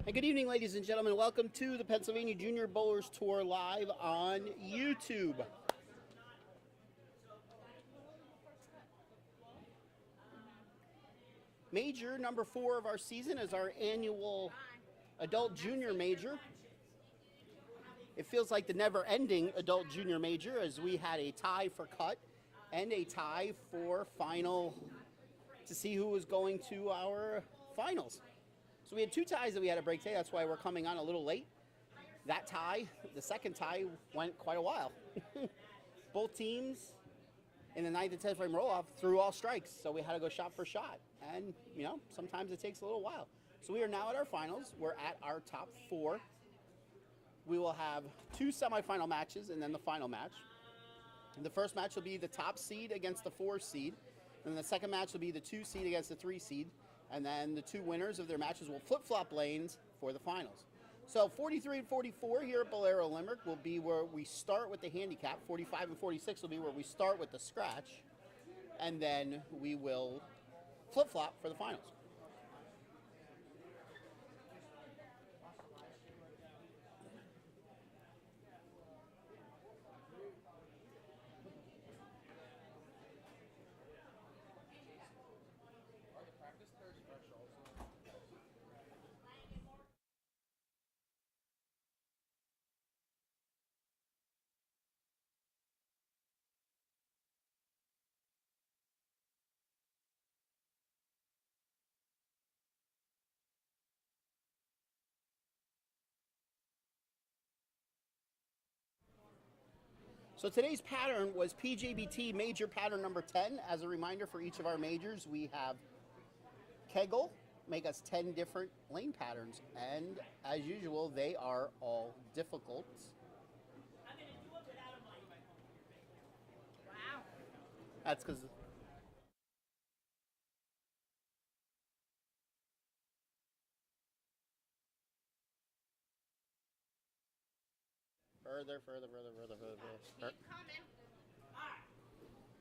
And good evening, ladies and gentlemen. Welcome to the Pennsylvania Junior Bowlers Tour live on YouTube. Major number 4 of our season is our annual adult junior major. It feels like the never-ending adult junior major, as we had a tie for cut and a tie for final to see who was going to our finals. So we had 2 ties that we had to break today. That's why we're coming on a little late. That tie, the second tie, went quite a while. Both teams in the 9th and 10th frame roll-off threw all strikes, so we had to go shot for shot. And, you know, sometimes it takes a little while. So we are now at our finals. We're at our top 4. We will have 2 semifinal matches and then the final match. And the first match will be the top seed against the 4 seed. And the second match will be the 2 seed against the 3 seed. And then the 2 winners of their matches will flip-flop lanes for the finals. So 43 and 44 here at Bowlero Limerick will be where we start with the handicap. 45 and 46 will be where we start with the scratch. And then we will flip-flop for the finals. So today's pattern was PJBT major pattern number 10. As a reminder, for each of our majors, we have Kegel, make us 10 different lane patterns. And as usual, they are all difficult. I'm going to do it without a mic. Wow. That's because... Further. Keep coming. All right.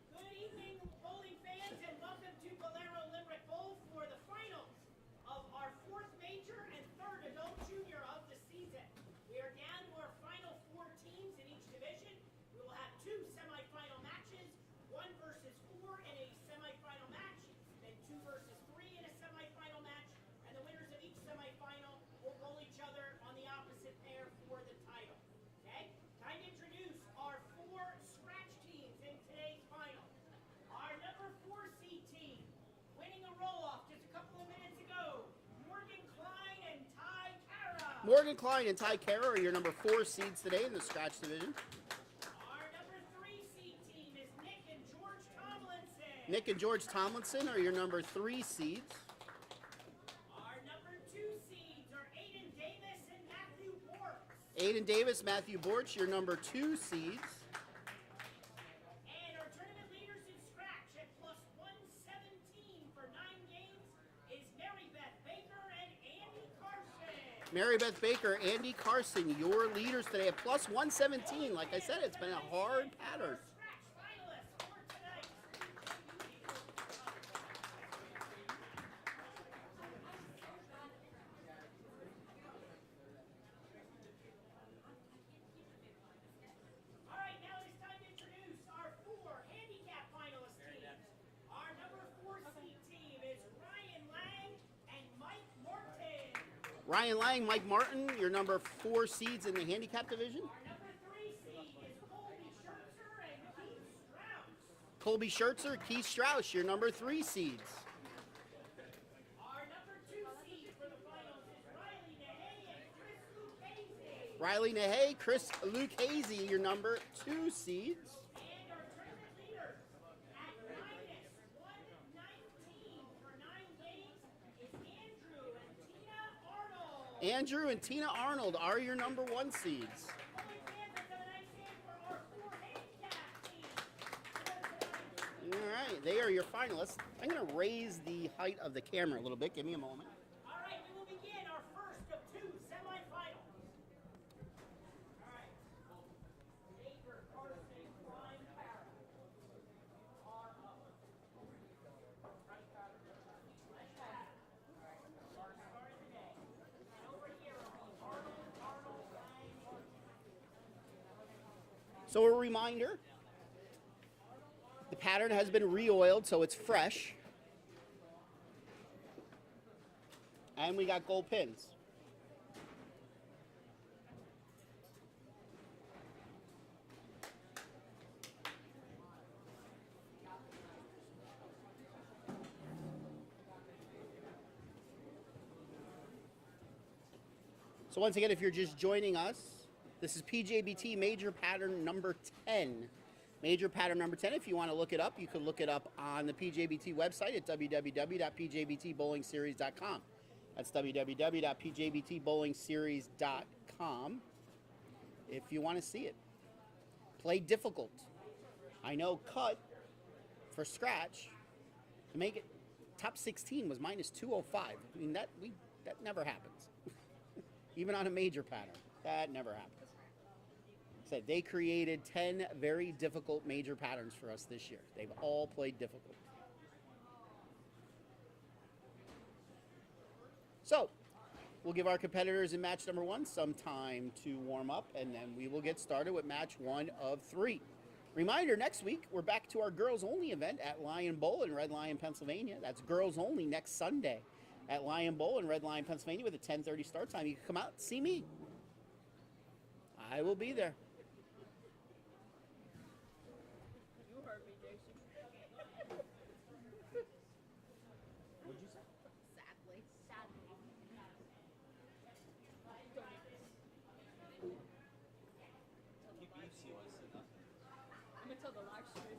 Good evening, bowling fans, and welcome to Bowlero Limerick Bowl for the finals of our 4th major and 3rd adult junior of the season. We are down to our final 4 teams in each division. We will have 2 semifinal matches, 1 versus 4 in a semifinal match, then 2 versus 3 in a semifinal match, and the winners of each semifinal will bowl each other on the opposite pair for the title. Okay? Time to introduce our 4 scratch teams in today's final. Our number 4 seed team, winning a roll-off just a couple of minutes ago, Morgan Klein and Ty Cara. Morgan Klein and Ty Cara are your number 4 seeds today in the scratch division. Our number 3 seed team is Nick and George Tomlinson. Nick and George Tomlinson are your number 3 seeds. Our number 2 seeds are Aiden Davis and Matthew Bortz. Aiden Davis, Matthew Borch, your number 2 seeds. And our tournament leaders in scratch at plus 117 for 9 games is Mary Beth Baker and Andy Carson. Mary Beth Baker, Andy Carson, your leaders today at plus 117. Like I said, it's been a hard pattern. Scratch finalists for tonight. All right, now it is time to introduce our 4 handicap finalist teams. Our number 4 seed team is Ryan Lang and Mike Martin. Ryan Lang, Mike Martin, your number 4 seeds in the handicap division. Our number 3 seed is Colby Schertzer and Keith Strauss. Colby Schertzer, Keith Strauss, your number 3 seeds. Our number 2 seed for the finals is Riley Nahey and Chris Lucchese. Riley Nahey, Chris Lucchese, your number 2 seeds. And our tournament leaders at minus 119 for 9 games is Andrew and Tina Arnold. Andrew and Tina Arnold are your number 1 seeds. Bowling fans, let's have a nice hand for our 4 handicap teams. All right, they are your finalists. I'm going to raise the height of the camera a little bit. Give me a moment. All right, we will begin our first of 2 semifinals. All right. Baker, Carson, Klein, Cara. Are up. Right pattern. Left pattern. All right. Start of the day. And over So a reminder, the pattern has been re-oiled, so it's fresh. And we got gold pins. So once again, if you're just joining us, this is PJBT Major Pattern number 10. Major Pattern number 10. If you want to look it up, you can look it up on the PJBT website at www.pjbtbowlingseries.com. That's www.pjbtbowlingseries.com if you want to see it. Play difficult. I know cut for scratch to make it top 16 was minus 205. I mean, that never happens. Even on a major pattern, that never happens. Said they created 10 very difficult major patterns for us this year. They've all played difficult. So, we'll give our competitors in match number 1 some time to warm up, and then we will get started with match 1 of 3. Reminder, next week, we're back to our girls-only event at Lion Bowl in Red Lion, Pennsylvania. That's girls only next Sunday at Lion Bowl in Red Lion, Pennsylvania with a 10:30 start time. You can come out and see me. I will be there. You heard me, Jason. What'd you say? Sadly. I'm gonna tell the live stream.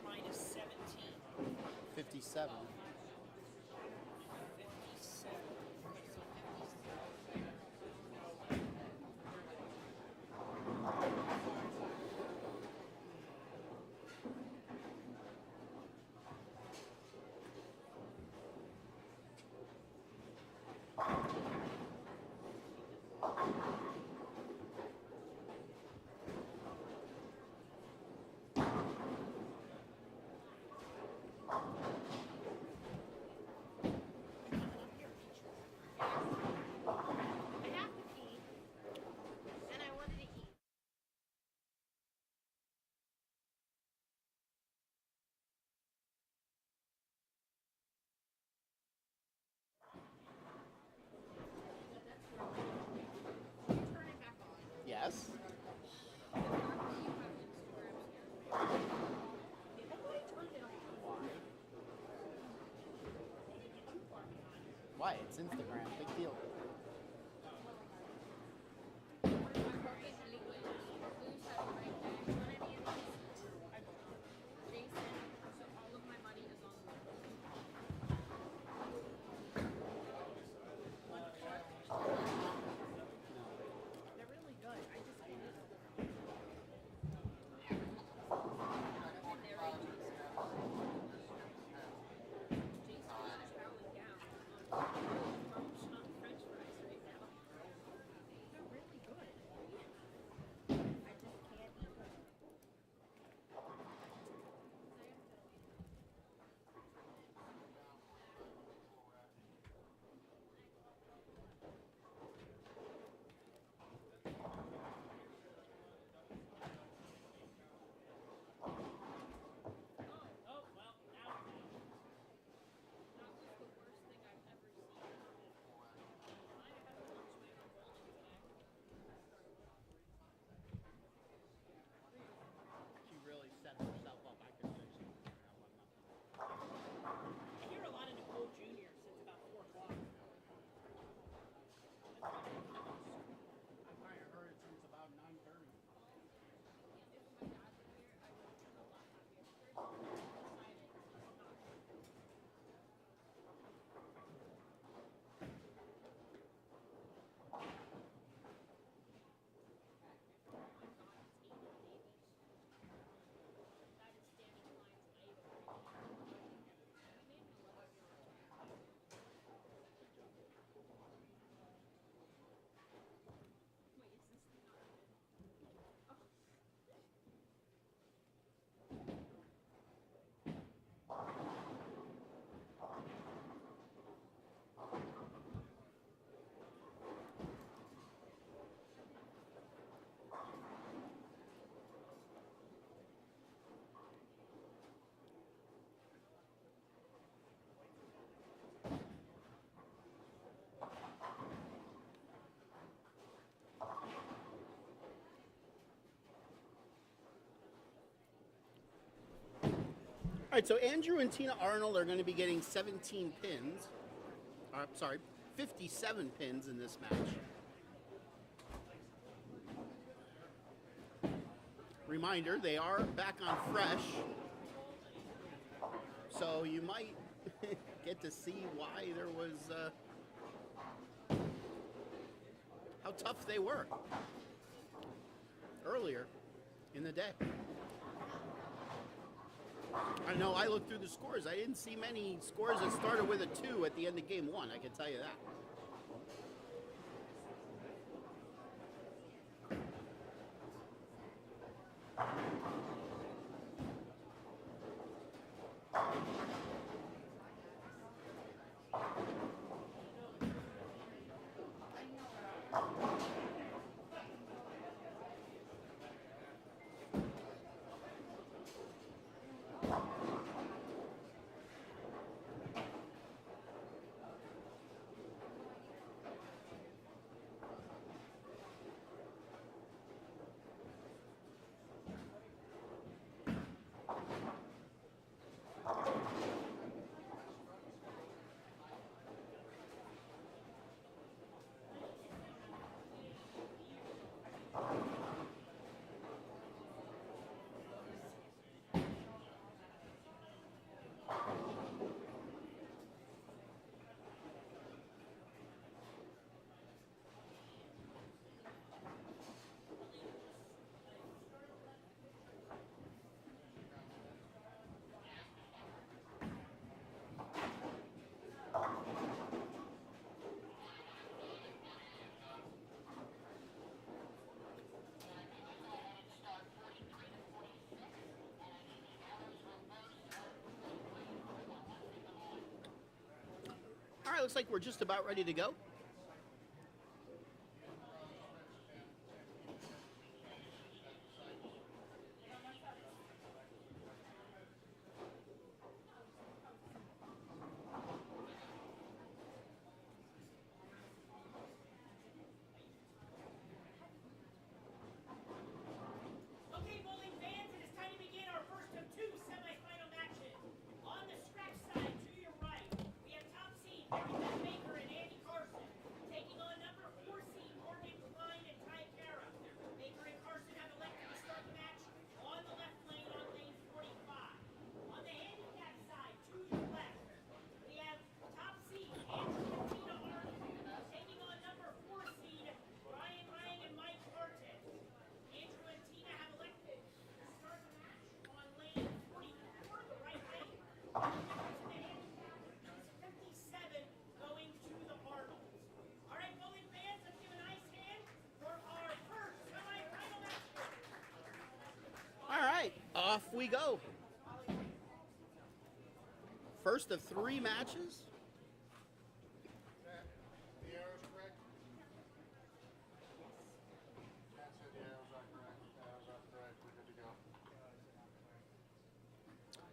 Minus 17. 57. 57. I have to pee, and I wanted to eat. Turn it back on. Yes. Have I turned it on? Why? It's Instagram. Big deal. right, so Andrew and Tina Arnold are going to be getting 17 pins. Sorry, 57 pins in this match. Reminder, they are back on fresh, so you might get to see why there was how tough they were earlier in the day. I know I looked through the scores. I didn't see many scores that started with a 2 at the end of game 1, I can tell you that. All right, looks like we're just about ready to go. Okay, bowling fans, it is time to begin our first of 2 semifinal matches. On the scratch side, to your right, we have top seed Mary Beth Baker and Andy Carson, taking on number 4 seed Morgan Klein and Ty Cara. Baker and Carson have elected to start the match on the left lane on lane 45. On the handicap side, to your left, we have top seed Andrew and Tina Arnold, taking on number 4 seed Ryan Ryan and Mike Barton. Andrew and Tina have elected to start the match on lane 44, the right lane. To the handicap is 57 going to the Arnolds. All right, bowling fans, let's give a nice hand for our first semifinal match. All right, off we go. First of 3 matches. The arrow's correct? Matt said the arrows are correct. The arrows are correct. We're good to go.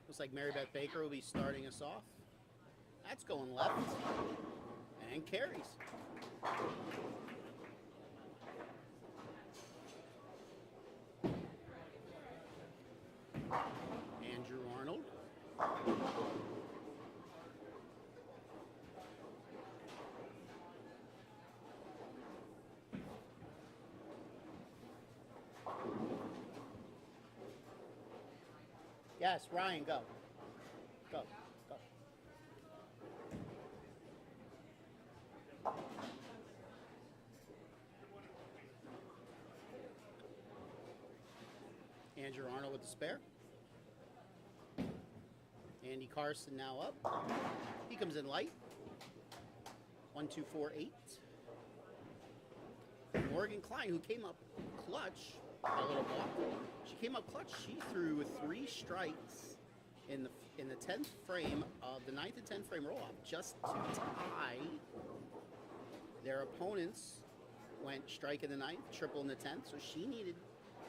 Looks like Mary Beth Baker will be starting us off. That's going left. And carries. Andrew Arnold. Yes, Ryan, go. Go, go. Andrew Arnold with the spare. Andy Carson now up. He comes in light. 1, 2, 4, 8. Morgan Klein, who came up clutch, a little block. She came up clutch. She threw 3 strikes in the 10th frame of the 9th and 10th frame roll-off just to tie. Their opponents went strike in the 9th, triple in the 10th, so she needed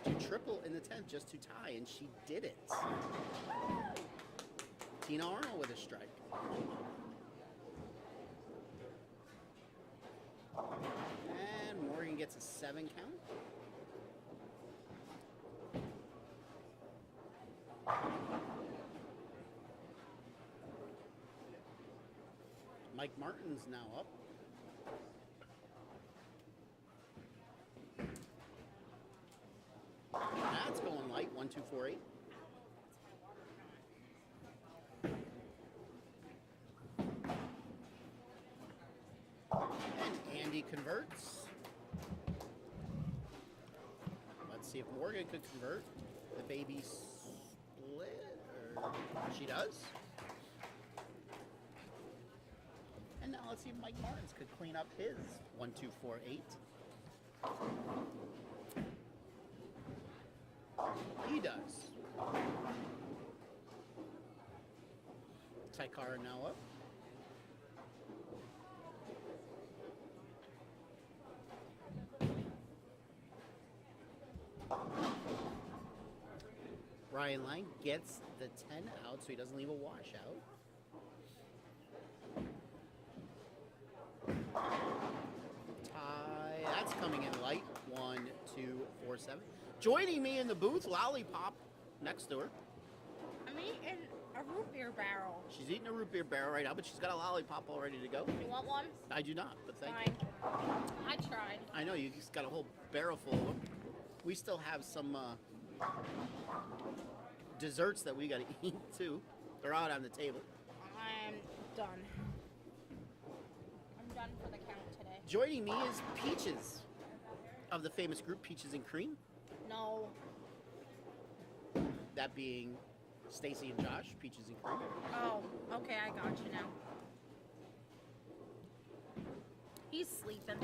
to triple in the 10th just to tie, and she did it. Tina Arnold with a strike. And Morgan gets a 7 count. Mike Martin's now up. That's going light, 1, 2, 4, 8. And Andy converts. Let's see if Morgan could convert. The baby split, or she does. And now let's see if Mike Martins could clean up his 1, 2, 4, 8. He does. Taikara now up. Ryan Lang gets the 10 out, so he doesn't leave a washout. Tie, that's coming in light. 1, 2, 4, 7. Joining me in the booth, Lollipop next to her. I'm eating a root beer barrel. She's eating a root beer barrel right now, but she's got a lollipop all ready to go. You want one? I do not, but thank you. Fine. I tried. I know, you just got a whole barrel full of them. We still have some desserts that we got to eat, too. They're out on the table. I'm done. I'm done for the count today. Joining me is Peaches of the famous group Peaches and Cream. No. That being Stacy and Josh, Peaches and Cream. Oh, okay, I got you now. He's sleeping.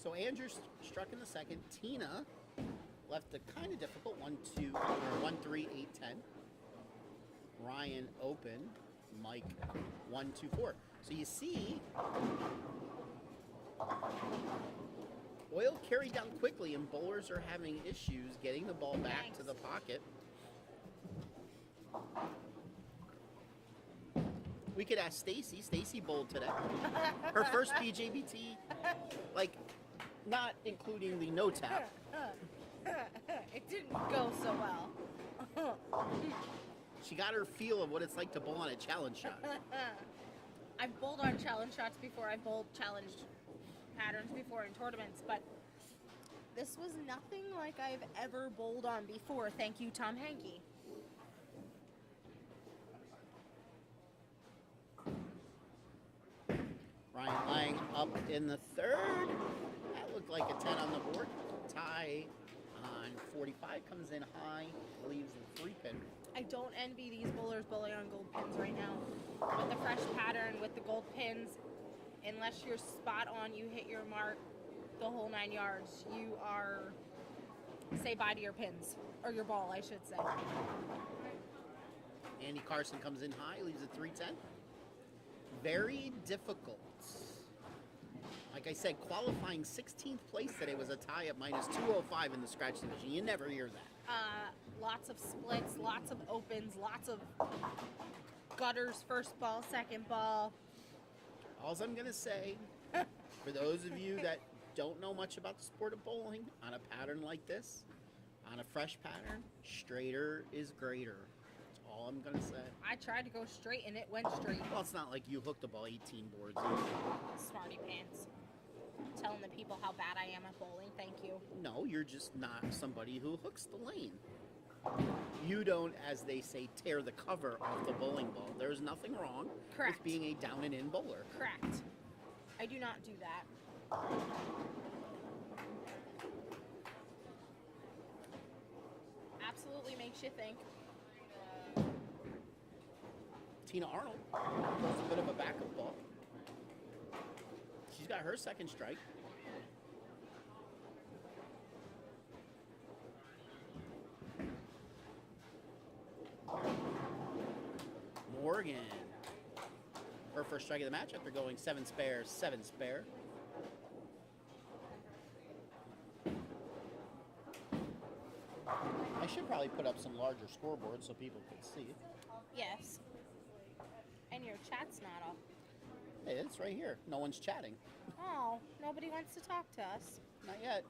So Andrew struck in the second. Tina left a kind of difficult 1, 2, or 1, 3, 8, 10. Ryan open. Mike 1, 2, 4. So you see, oil carried down quickly, and bowlers are having issues getting the ball back to the pocket. We could ask Stacy. Stacy bowled today. Her first PJBT, like, not including the no tap. It didn't go so well. She got her feel of what it's like to bowl on a challenge shot. I've bowled on challenge shots before. I've bowled challenge patterns before in tournaments, but this was nothing like I've ever bowled on before. Thank you, Tom Hankey. Ryan Lang up in the third. That looked like a 10 on the board. Tie on 45 comes in high, leaves the 3-pin. I don't envy these bowlers bowling on gold pins right now. With the fresh pattern, with the gold pins, unless you're spot on, you hit your mark the whole 9 yards, you are, say bye to your pins, or your ball, I should say. Andy Carson comes in high, leaves a 3-10. Very difficult. Like I said, qualifying 16th place today was a tie at minus 205 in the scratch division. You never hear that. Lots of splits, lots of opens, lots of gutters, first ball, second ball. All I'm going to say, for those of you that don't know much about the sport of bowling, on a pattern like this, on a fresh pattern, straighter is greater. That's all I'm going to say. I tried to go straight and it went straight. Well, it's not like you hooked the ball 18 boards. Smarty pants. Telling the people how bad I am at bowling, thank you. No, you're just not somebody who hooks the lane. You don't, as they say, tear the cover off the bowling ball. There's nothing wrong Correct. with being a down and in bowler. Correct. I do not do that. Absolutely makes you think. Tina Arnold throws a bit of a backup ball. She's got her second strike. Morgan. Her first strike of the match after going 7 spare, 7 spare. I should probably put up some larger scoreboards so people can see. Yes. And your chat's not up. Hey, it's right here. No one's chatting. Oh, nobody wants to talk to us. Not yet.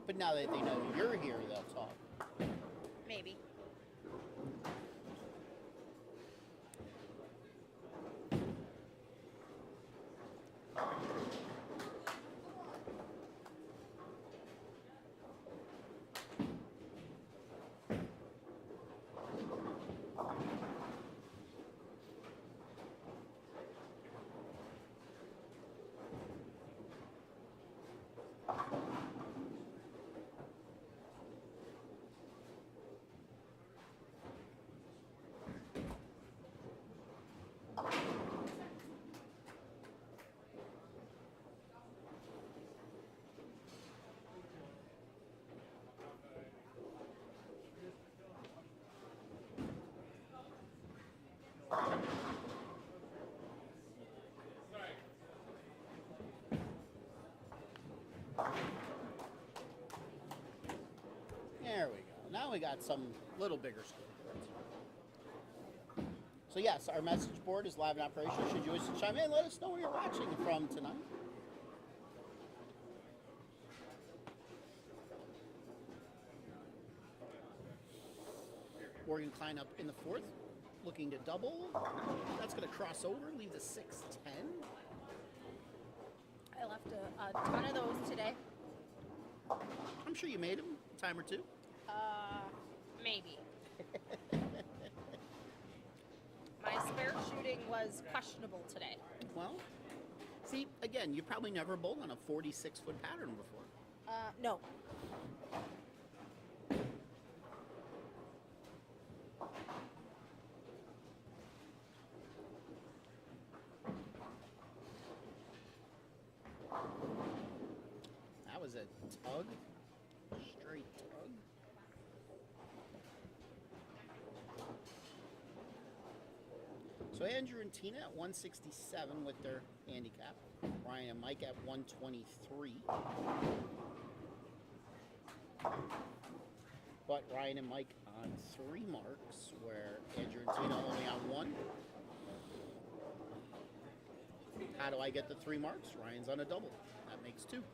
But now that they know you're here, they'll talk. Maybe. There we go. Now we got some little bigger scoreboards. So yes, our message board is live in operation. Should you wish to chime in, let us know where you're watching from tonight. Morgan Klein up in the fourth, looking to double. That's going to cross over, leave the 6-10. I left a ton of those today. I'm sure you made them a time or two. Maybe. My spare shooting was questionable today. Well, see, again, you probably never bowled on a 46-foot pattern before. No. That was a tug, straight tug. So Andrew and Tina at 167 with their handicap. Ryan and Mike at 123. But Ryan and Mike on 3 marks, where Andrew and Tina only on 1. How do I get the 3 marks? Ryan's on a double. That makes 2.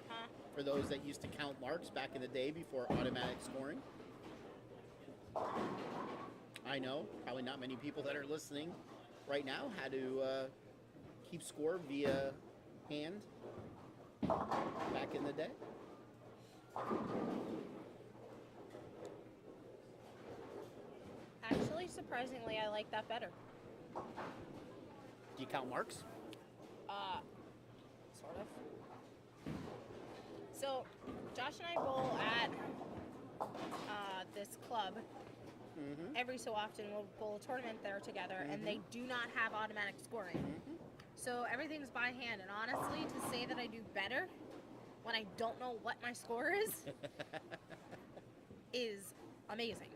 Huh? For those that used to count marks back in the day before automatic scoring. I know, probably not many people that are listening right now had to keep score via hand back in the day. Actually, surprisingly, I like that better. Do you count marks? Sort of. So, Josh and I bowl at this club. Mm-hmm. Every so often, we'll bowl a tournament there together, and they do not have automatic scoring. Mm-hmm. So everything's by hand. And honestly, to say that I do better when I don't know what my score is amazing.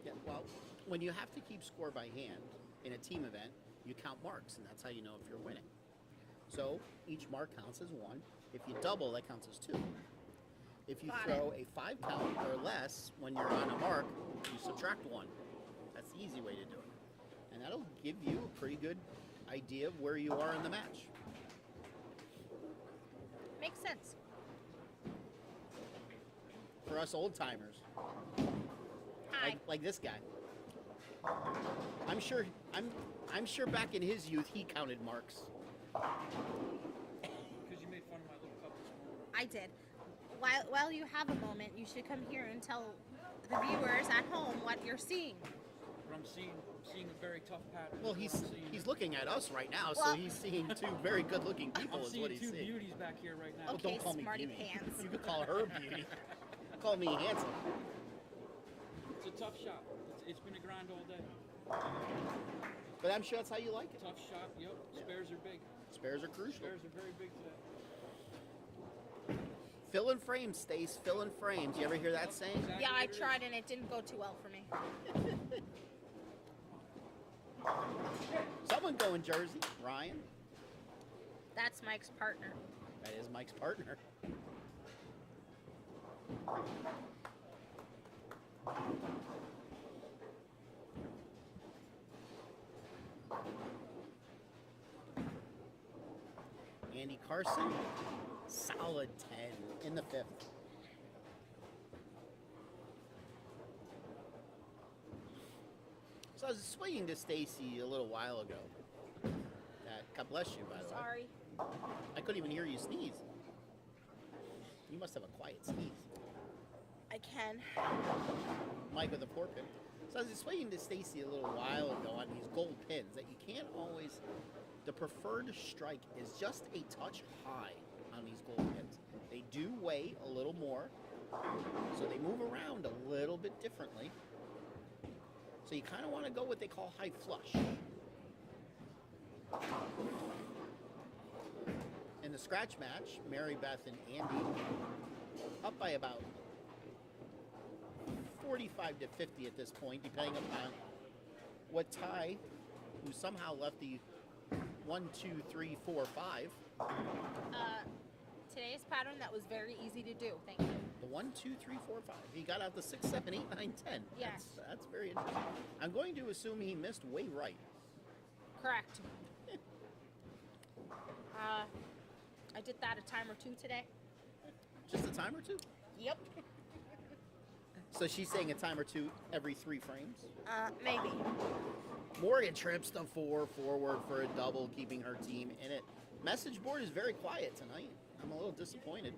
Yeah, well, when you have to keep score by hand in a team event, you count marks, and that's how you know if you're winning. So each mark counts as 1. If you double, that counts as 2. If you Got throw a 5 count or less when you're on a mark, you subtract 1. That's the easy way to do it. And that'll give you a pretty good idea of where you are in the match. Makes sense. For us old timers, Hi. like this guy, I'm sure back in his youth he counted marks. Because you made fun of my little cup this morning. I did. While you have a moment, you should come here and tell the viewers at home what you're seeing. But I'm seeing a very tough pattern. Well, is what I'm seeing. he's looking at us right now, so Well- he's seeing 2 very good-looking people. I'm Is seeing what he's 2 seeing. beauties back here right now. Well, Okay, don't call me smarty beauty. pants. You could call her beauty. Call me handsome. It's a tough shot. It's been a grind all day. But I'm sure that's how you like it. Tough shot. Yep. Yeah. Spares are big. Spares are crucial. Spares are very big today. Fill in frames, Stace. Fill in frames. You ever hear that saying? Exactly Yeah, I what it is. tried and it didn't go too well for me. Someone going Jersey. Ryan. That's Mike's partner. That is Mike's partner. Andy Carson, solid 10 in the 5th. So I was explaining to Stacy a little while ago that, God bless you, by the way. Sorry. I couldn't even hear you sneeze. You must have a quiet sneeze. I can. Mike with a 4-pin. So I was explaining to Stacy a little while ago on these gold pins that you can't always. The preferred strike is just a touch high on these gold pins. They do weigh a little more, so they move around a little bit differently. So you kind of want to go what they call high flush. In the scratch match, Mary Beth and Andy up by about 45 to 50 at this point, depending upon what Ty, who somehow left the 1, 2, 3, 4, 5. Today's pattern, that was very easy to do. Thank you. The 1, 2, 3, 4, 5. He got out the 6, 7, 8, 9, 10. Yes. That's very interesting. I'm going to assume he missed way right. Correct. I did that a time or two today. Just a time or two? Yep. So she's saying a time or two every 3 frames? Maybe. Morgan trips the 4 forward for a double, keeping her team in it. Message board is very quiet tonight. I'm a little disappointed.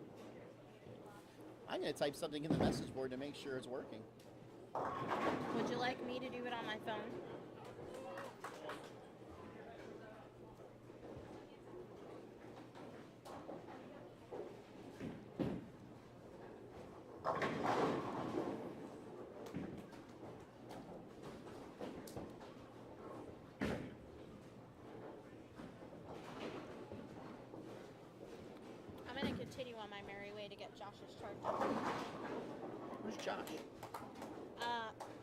I'm going to type something in the message board to make sure it's working. Would you like me to do it on my phone? I'm going to continue on my merry way to get Josh's chart done. Who's Josh?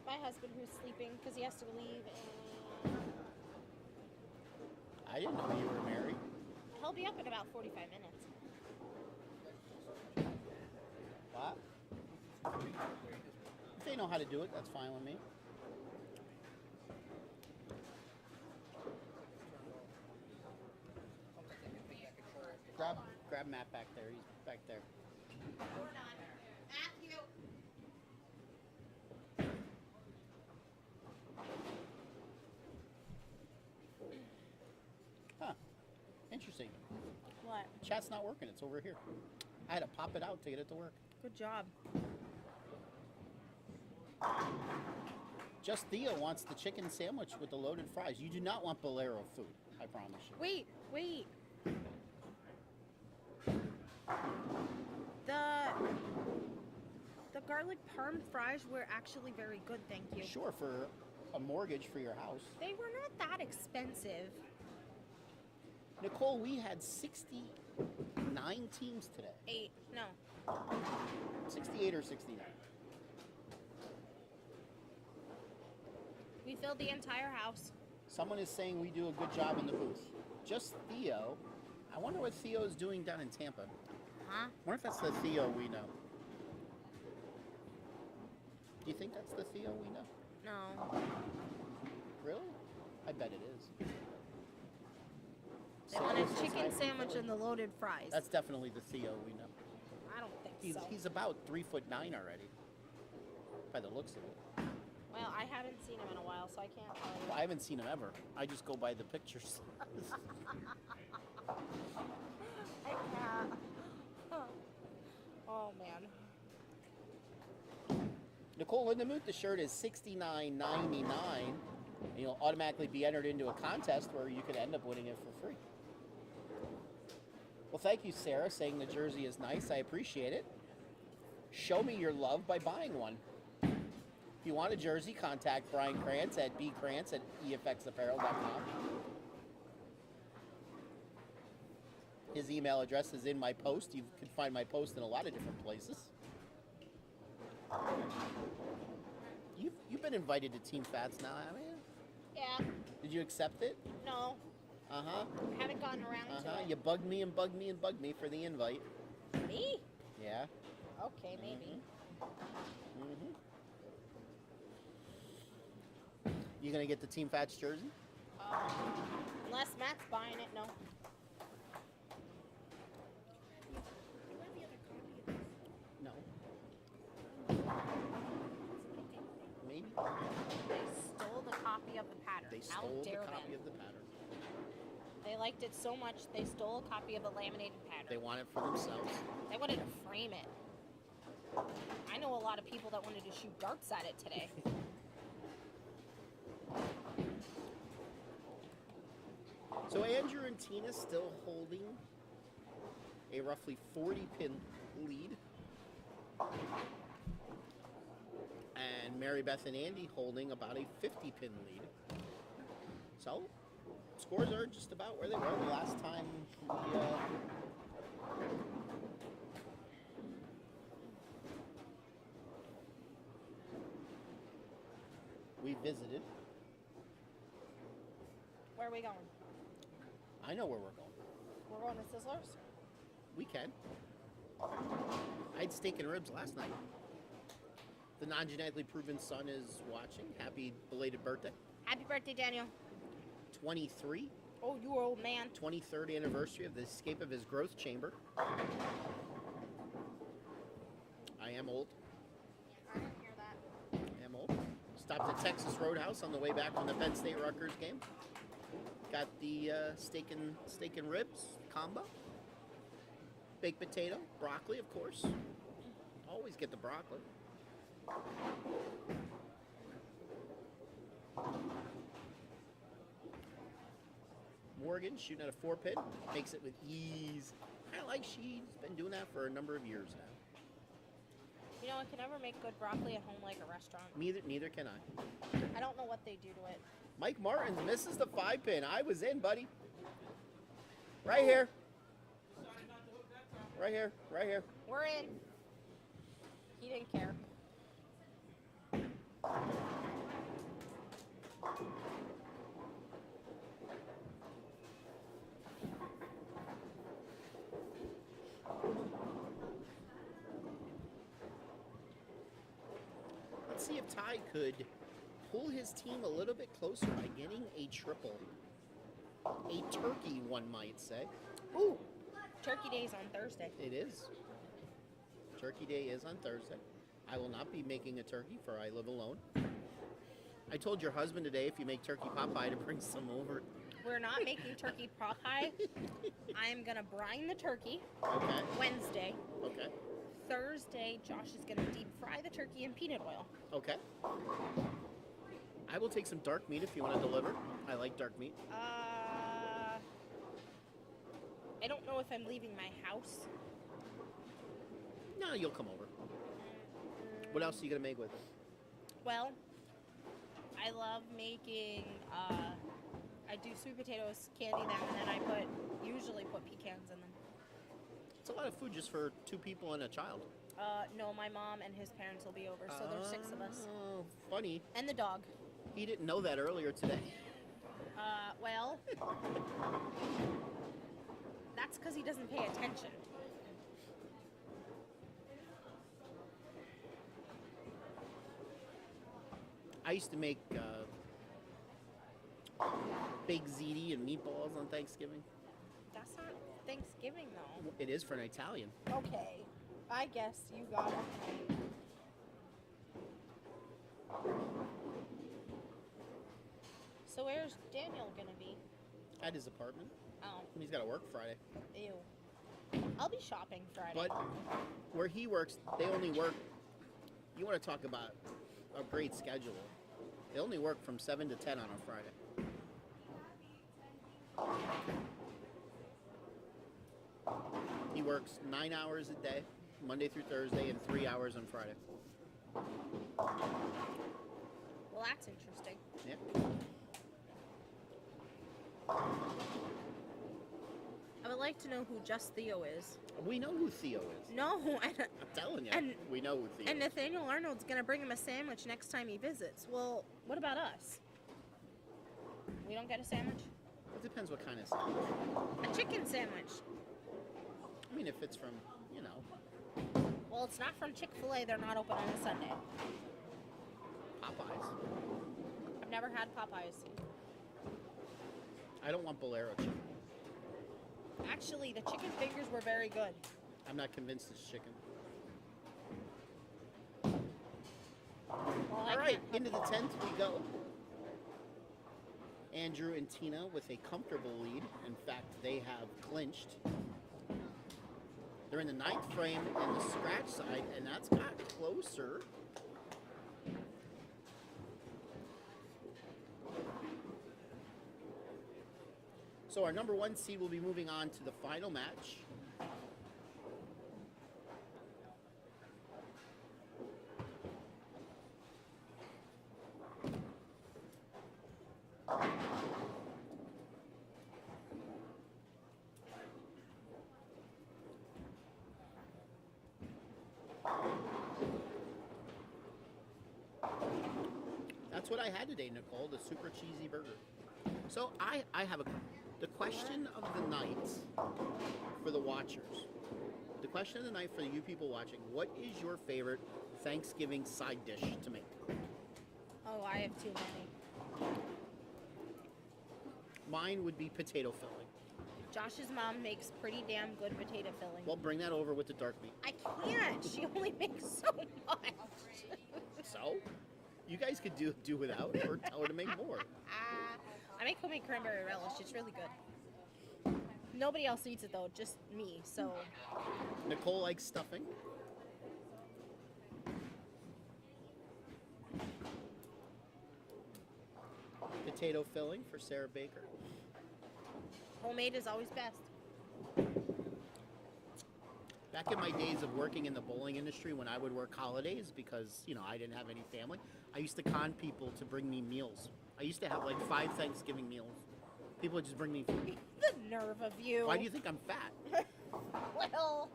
My husband who's sleeping because he has to leave, and I didn't know you were married. he'll be up in about 45 minutes. What? If they know how to do it, that's fine with me. Grab Matt back there. He's back there. We're done. Matthew. Huh. Interesting. What? Chat's not working. It's over here. I had to pop it out to get it to work. Good job. Just Theo wants the chicken sandwich with the loaded fries. You do not want Bowlero food, I promise you. Wait. The garlic parm fries were actually very good, thank you. Sure, for a mortgage for your house. They were not that expensive. Nicole, we had 69 teams today. 8, no. 68 or 69. We filled the entire house. Someone is saying we do a good job in the booth. Just Theo. I wonder what Theo's doing down in Tampa. Huh? I wonder if that's the Theo we know. Do you think that's the Theo we know? No. Really? I bet it is. They wanted Sarah says chicken hi. sandwich and the loaded fries. That's definitely the Theo we know. I don't think so. He's about 3'9" already, by the looks of it. Well, I haven't seen him in a while, so I can't tell you. Well, I haven't seen him ever. I just go by the pictures. I can't. Oh, man. Nicole Lindemuth, the shirt is $69.99. And you'll automatically be entered into a contest where you could end up winning it for free. Well, thank you, Sarah, saying the jersey is nice. I appreciate it. Show me your love by buying one. If you want a jersey, contact Brian Krantz at bkrantz@efxapparel.com. His email address is in my post. You can find my post in a lot of different places. You've been invited to Team Fats now, haven't you? Yeah. Did you accept it? No. Uh-huh. Haven't gotten around to Uh-huh. it. You bugged me and bugged me and bugged me for the invite. Me? Yeah. Okay, maybe. Mm-hmm. You gonna get the Team Fats jersey? Unless Matt's buying it, no. No. Maybe. They stole the copy of the pattern. They How stole the dare copy them? of the pattern. They liked it so much, they stole a copy of the laminated pattern. They want it for themselves. They wanted to frame it. I know a lot of people that wanted to shoot darts at it today. So Andrew and Tina still holding a roughly 40-pin lead. And Mary Beth and Andy holding about a 50-pin lead. So, scores are just about where they were the last time we visited. Where are we going? I know where we're going. We're going to Sizzlers? We can. I had steak and ribs last night. The non-genetically proven son is watching. Happy belated birthday. Happy birthday, Daniel. 23. Oh, you old man. 23rd anniversary of the escape of his growth chamber. I am old. I didn't hear that. I am old. Stopped at Texas Roadhouse on the way back from the Penn State Rutgers game. Got the steak and ribs combo. Baked potato, broccoli, of course. Always get the broccoli. Morgan shooting at a 4-pin, makes it with ease. Kind of like she's been doing that for a number of years now. You know, I can never make good broccoli at home like a restaurant. Neither can I. I don't know what they do to it. Mike Martins misses the 5-pin. I was in, buddy. Right here. Right here. Right here. We're in. He didn't care. Let's see if Ty could pull his team a little bit closer by getting a triple. A turkey, one might say. Ooh, Turkey Day's on Thursday. It is. Turkey Day is on Thursday. I will not be making a turkey, for I live alone. I told your husband today if you make turkey pot pie to bring some over. We're not making turkey pot pie. I am going to brine the turkey Okay. Wednesday. Okay. Thursday, Josh is going to deep fry the turkey in peanut oil. Okay. I will take some dark meat if you want to deliver. I like dark meat. I don't know if I'm leaving my house. No, you'll come over. What else are you going to make with it? Well, I love making, I do sweet potatoes, candy them, and then I usually put pecans in them. It's a lot of food just for 2 people and a child. No, my mom and his parents will be over, so there's 6 of us. Oh, funny. And the dog. He didn't know that earlier today. Well, that's because he doesn't pay attention. I used to make baked ziti and meatballs on Thanksgiving. That's not Thanksgiving, though. It is for an Italian. Okay, I guess you got it. So where's Daniel gonna be? At his apartment. Oh, He's got to work Friday. ew. I'll be shopping Friday. But where he works, they only work. You want to talk about a great schedule. They only work from 7 to 10 on a Friday. He works 9 hours a day, Monday through Thursday, and 3 hours on Friday. Well, that's interesting. Yeah. I would like to know who Just Theo is. We know who Theo is. No, I'm telling you, And- we know who Theo and is. Nathaniel Arnold's gonna bring him a sandwich next time he visits. Well, what about us? We don't get a sandwich? It depends what kind of sandwich. A chicken sandwich. I mean, if it's from, Well, it's not from Chick-fil-A. They're not open on a Sunday. Popeyes. I've never had Popeyes. I don't want Bowlero chicken. Actually, the chicken fingers were very good. I'm not convinced it's chicken. Well, All right, into the 10th we go. Andrew and Tina with a comfortable lead. In fact, they have clinched. They're in the 9th frame in the scratch side, and that's got closer. So our number 1 seed will be moving on to the final match. That's what I had today, Nicole, the super cheesy burger. So I have the question of the night for the watchers. The question of the night for you people watching, what is your favorite Thanksgiving side dish to make? Oh, I have too many. Mine would be potato filling. Josh's mom makes pretty damn good potato filling. Well, bring that over with the dark meat. I can't. She only makes so much. So, you guys could do without or tell her to make more. I make homemade cranberry relish. It's really good. Nobody else eats it though, just me. So Nicole likes stuffing. Potato filling for Sarah Baker. homemade is always best. Back in my days of working in the bowling industry, when I would work holidays because, I didn't have any family, I used to con people to bring me meals. I used to have like 5 Thanksgiving meals. People would just bring me food. The nerve of you. Why do you think I'm fat? Well,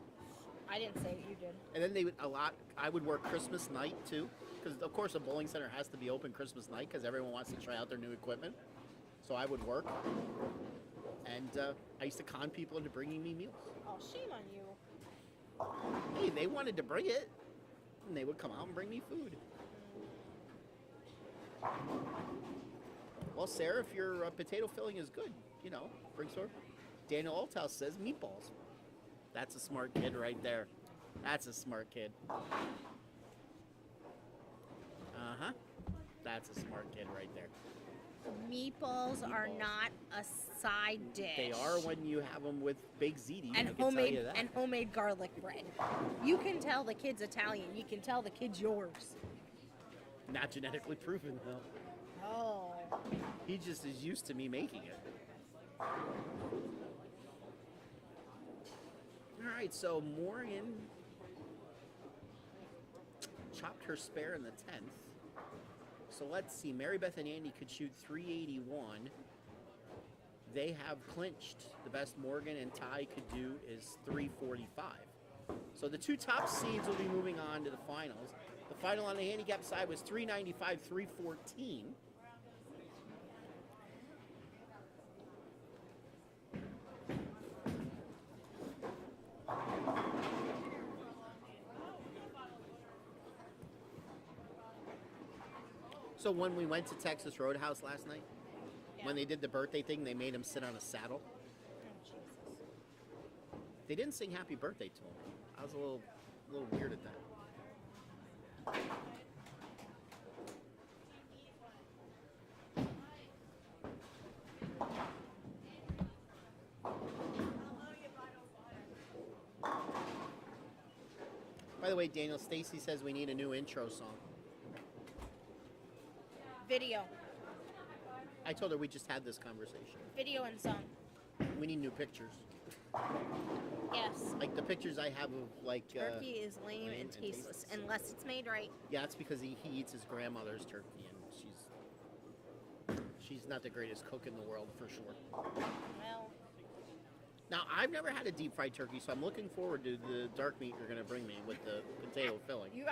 I didn't say it, you did. And then I would work Christmas night too, because of course a bowling center has to be open Christmas night because everyone wants to try out their new equipment. So I would work, and I used to con people into bringing me meals. Oh, shame on you. Hey, they wanted to bring it, and they would come out and bring me food. Well, Sarah, if your potato filling is good, bring some. Daniel Althouse says meatballs. That's a smart kid right there. That's a smart kid. Uh-huh. That's a smart kid right there. Meatballs are not a side dish. They are when you have them with baked ziti. And I can tell you homemade that. and homemade garlic bread. You can tell the kid's Italian. You can tell the kid's yours. Not genetically proven, though. Oh. He just is used to me making it. All right, so Morgan chopped her spare in the 10th. So let's see. Mary Beth and Andy could shoot 381. They have clinched. The best Morgan and Ty could do is 345. So the 2 top seeds will be moving on to the finals. The final on the handicap side was 395, 314. So when we went to Texas Roadhouse last night, when they did the birthday thing, they made him sit on a saddle. Oh, Jesus. They didn't sing happy birthday to him. I was a little weird at that. By the way, Daniel, Stacy says we need a new intro song. Video. I told her we just had this conversation. Video and song. We need new pictures. Yes. Like the pictures I have of like... Turkey is lame lame and and tasteless tasteless. unless it's made right. Yeah, it's because he eats his grandmother's turkey, and she's not the greatest cook in the world, for sure. Well, Now, I've never had a deep fried turkey, so I'm looking forward to the dark meat you're going to bring me with the potato filling. you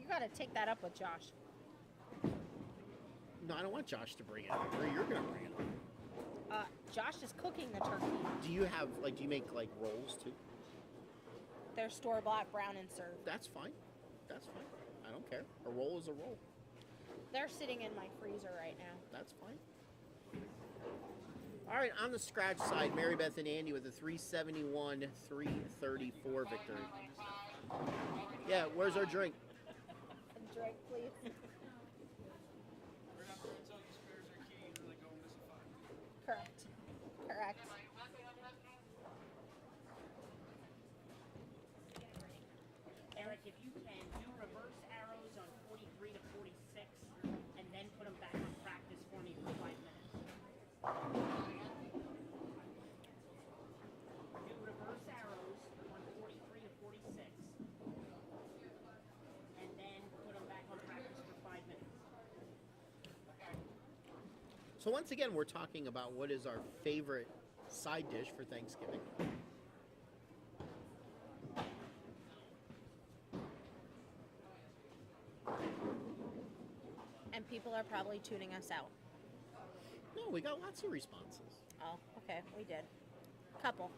gotta take that up with Josh. No, I don't want Josh to bring it. You're going to bring it. Josh is cooking the turkey. Do you make like rolls too? They're store-bought, brown and served. That's fine. That's fine. I don't care. A roll is a roll. They're sitting in my freezer right now. That's fine. All right, on the scratch side, Mary Beth and Andy with a 371, 334 victory. Yeah, where's our drink? Drink, please. We're not going to tell you spares are key. You really go miss a five. Correct. Correct. Eric, if you can, do reverse arrows on 43 to 46, and then put them back on practice for me for 5 minutes. Do reverse arrows on 43 to 46, and then put them back on practice for 5 minutes. So once again, we're talking about what is our favorite side dish for Thanksgiving. And people are probably tuning us out. No, we got lots of responses. Oh, okay, we did. Couple.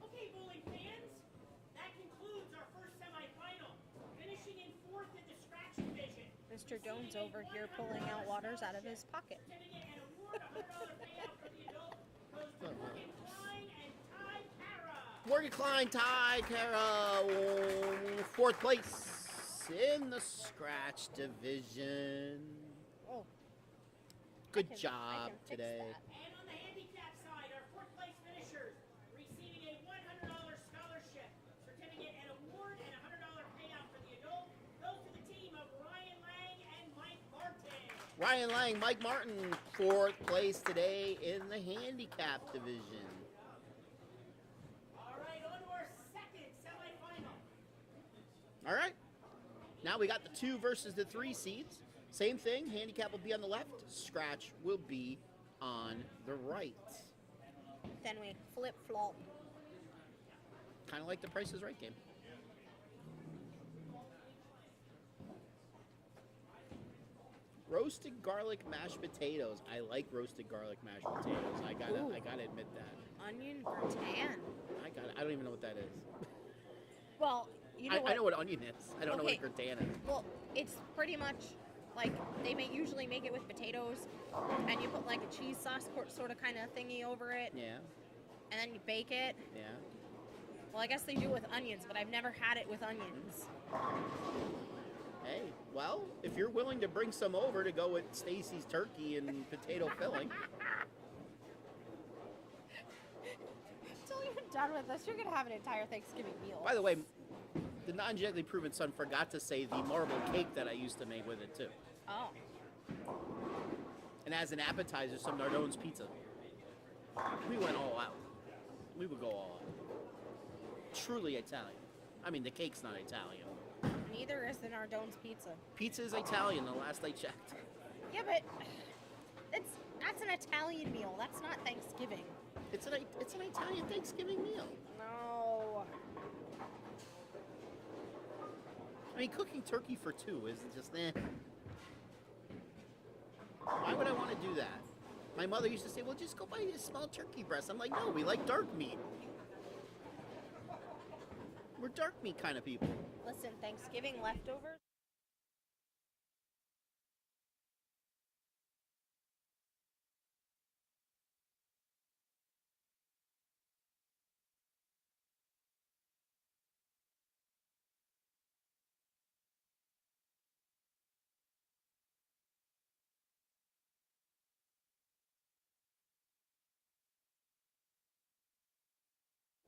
Okay, bowling fans, that concludes our first semifinal. Finishing in fourth in the scratch division. Mr. Jones over here pulling out waters out of his pocket. Certificate and award, $100 payout for the adult goes to Morgan Klein and Ty Para. Morgan Klein, Ty, Kara, fourth place in the scratch division. Oh, Good I job can fix today. that. And on the handicap side, our fourth place finishers receiving a $100 scholarship, certificate and award, and $100 payout for the adult goes to the team of Ryan Lang and Mike Martin. Ryan Lang, Mike Martin, fourth place today in the handicap division. All right, on to our second semifinal. All right. Now we got the 2 versus the 3 seeds. Same thing. Handicap will be on the left. Scratch will be on the right. Then we flip flop. Kind of like the Price is Right game. Roasted garlic mashed potatoes. I like roasted garlic mashed potatoes. I Ooh. gotta admit that. Onion gratin. I don't even know what that is. Well, you know what? I know what onion is. I don't know what Okay. a gratin is. Well, it's pretty much like they usually make it with potatoes, and you put like a cheese sauce sort of kind of thingy over it, Yeah, and then you bake it. yeah. Well, I guess they do with onions, but I've never had it with onions. Hey, well, if you're willing to bring some over to go with Stacy's turkey and potato filling, Until you're done with this, you're gonna have an entire Thanksgiving meal. by the way, the non-genetically proven son forgot to say the marble cake that I used to make with it too. Oh, And as an appetizer, some Nardone's pizza. We went all out. We would go all out. Truly Italian. I mean, the cake's not Italian. neither is the Nardone's pizza. Pizza is Italian, the last I checked. Yeah, but that's an Italian meal. That's not Thanksgiving. It's an Italian Thanksgiving meal. No. I mean, cooking turkey for 2 is just eh. Why would I want to do that? My mother used to say, well, just go buy a small turkey breast. I'm like, no, we like dark meat. We're dark meat kind of people. Listen, Thanksgiving leftovers.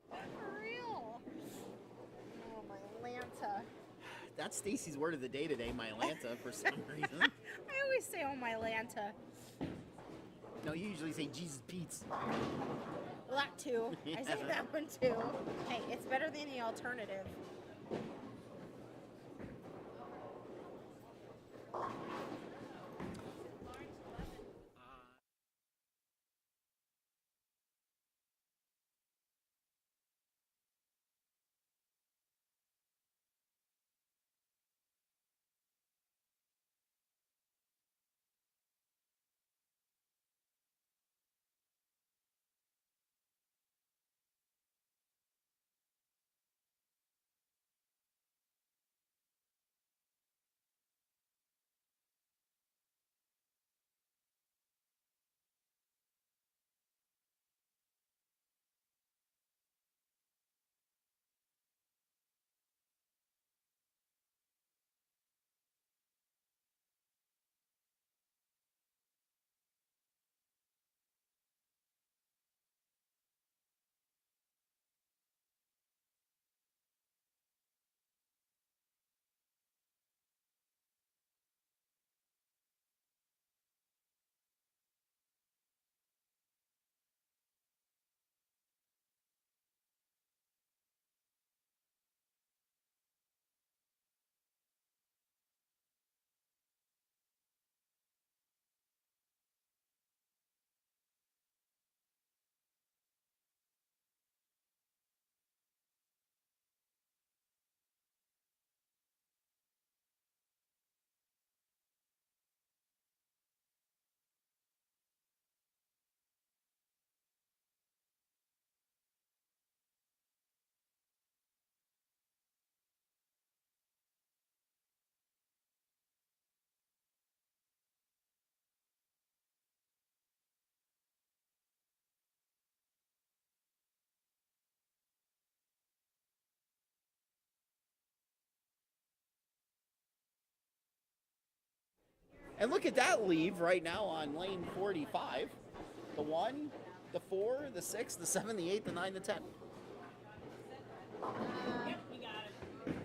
For real. Oh, my Lanta. That's Stacy's word of the day today, my Atlanta, for some reason. I always say, oh, my Lanta. No, you usually say Jesus Pete's. Well, that too. I say that one too. Hey, it's better than the alternative. And look at that leave right now on lane 45. The 1, the 4, the 6, the 7, the 8, the 9, the 10. Yep, you got it.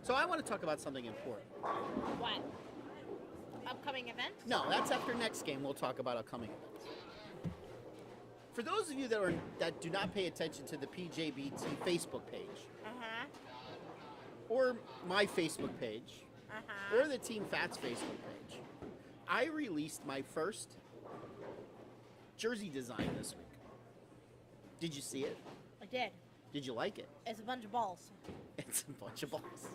So I want to talk about something important. What? Upcoming event? No, that's after next game. We'll talk about upcoming events. For those of you that do not pay attention to the PJBT Facebook page, or my Facebook page, or the Team Fats Facebook page, I released my first jersey design this week. Did you see it? I did. Did you like it? It's a bunch of balls It's a bunch of balls.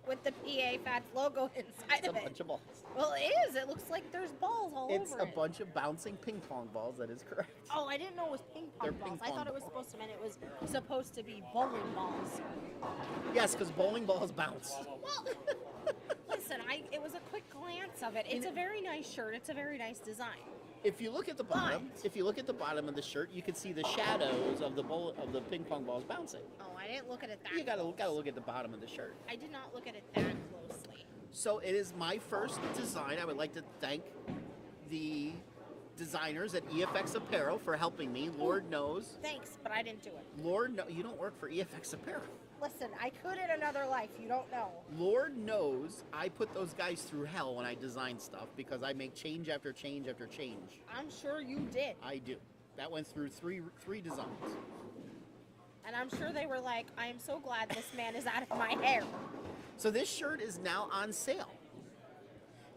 with the PA Fats logo inside It's a of it. bunch of balls. Well, it is. It looks like there's balls all It's over a it. bunch of bouncing ping pong balls. That is correct. Oh, I didn't know it was ping They're pong balls. ping I thought pong it was balls. supposed to mean it was supposed to be bowling balls. Yes, because bowling balls bounce. Well, listen, it was a quick glance of it. It's a very nice shirt. It's a very nice design. If you look at the bottom, But- if you look at the bottom of the shirt, you can see the shadows of the ping pong balls bouncing. Oh, I didn't look at it that. You gotta close. look at the bottom of the shirt. I did not look at it that closely. So it is my first design. I would like to thank the designers at EFX Apparel for helping me. Lord knows, Thanks, but I didn't do it. you don't work for EFX Apparel. Listen, I could in another life. You don't know. Lord knows I put those guys through hell when I design stuff because I make change after change after change. I'm sure you did. I do. That went through three designs. And I'm sure they were like, I am so glad this man is out of my hair. So this shirt is now on sale.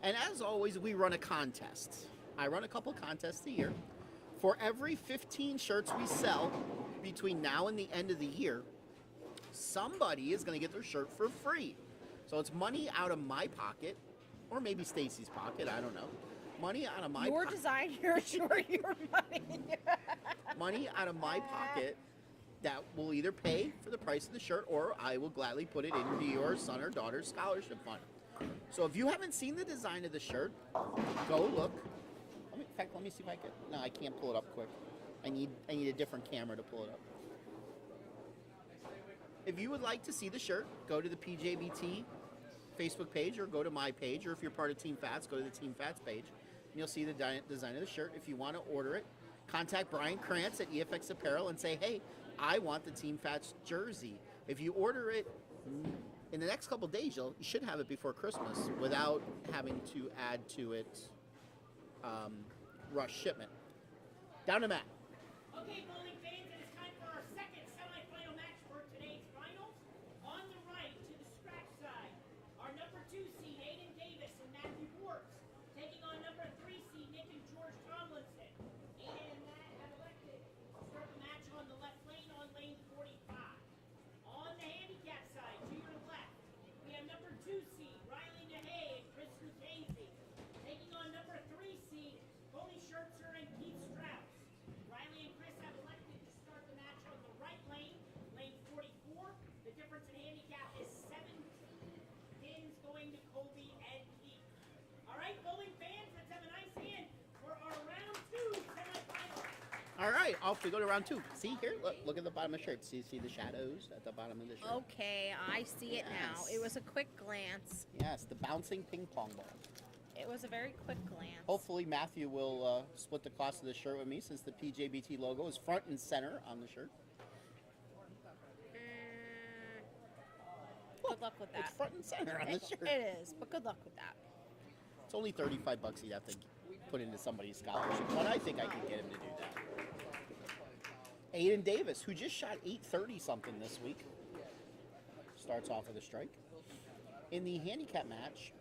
And as always, we run a contest. I run a couple contests a year. For every 15 shirts we sell between now and the end of the year, somebody is going to get their shirt for free. So it's money out of my pocket, or maybe Stacy's pocket, I don't know. Money out of my Your pocket. design, you're sure your money. Money out of my pocket that will either pay for the price of the shirt or I will gladly put it into your son or daughter's scholarship fund. So if you haven't seen the design of the shirt, go look. In fact, let me see if I can. No, I can't pull it up quick. I need a different camera to pull it up. If you would like to see the shirt, go to the PJBT Facebook page or go to my page, or if you're part of Team Fats, go to the Team Fats page. And you'll see the design of the shirt. If you want to order it, contact Brian Krantz at EFX Apparel and say, hey, I want the Team Fats jersey. If you order it in the next couple days, you should have it before Christmas without having to add to it rush shipment. Down to Matt. Okay, bowling fans, it is time for our second semifinal match for today's finals. On the right, to the scratch side, our number 2 seed, Aiden Davis and Matthew Warps, taking on number 3 seed, Nick and George Tomlinson. Aiden and Matt have elected to start the match on the left lane, on lane 45. On the handicap side, to your left, we have number 2 seed, Riley Nahay and Chris Lucchese, taking on number 3 seed, Tony Schertzer and Keith Strauss. Riley and Chris have elected to start the match on the right lane, lane 44. The difference in handicap is 17 pins going to Colby and Keith. All right, bowling fans, let's have a nice hand for our round 2 semifinals. All right, off we go to round 2. See here, look at the bottom of the shirt. See the shadows at the bottom of the shirt? Okay, I see it now. Yes. It was a quick glance. Yes, the bouncing ping pong ball. It was a very quick glance. Hopefully Matthew will split the cost of the shirt with me since the PJBT logo is front and center on the shirt. Good luck with that. It's front and center on the shirt. It is, but good luck with that. It's only $35 you'd have to put into somebody's scholarship, but I think I can get him to do that. Aiden Davis, who just shot 830 something this week, starts off with a strike. In the handicap match,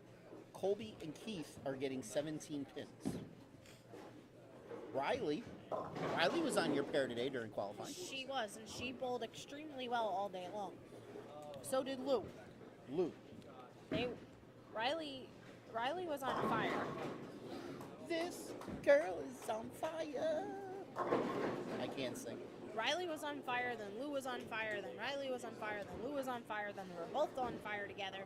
Colby and Keith are getting 17 pins. Riley was on your pair today during qualifying. She was, and she bowled extremely well all day long. So did Lou. Riley was on fire. This girl is on fire. I can't sing. Riley was on fire, then Lou was on fire, then Riley was on fire, then Lou was on fire, then we were both on fire together.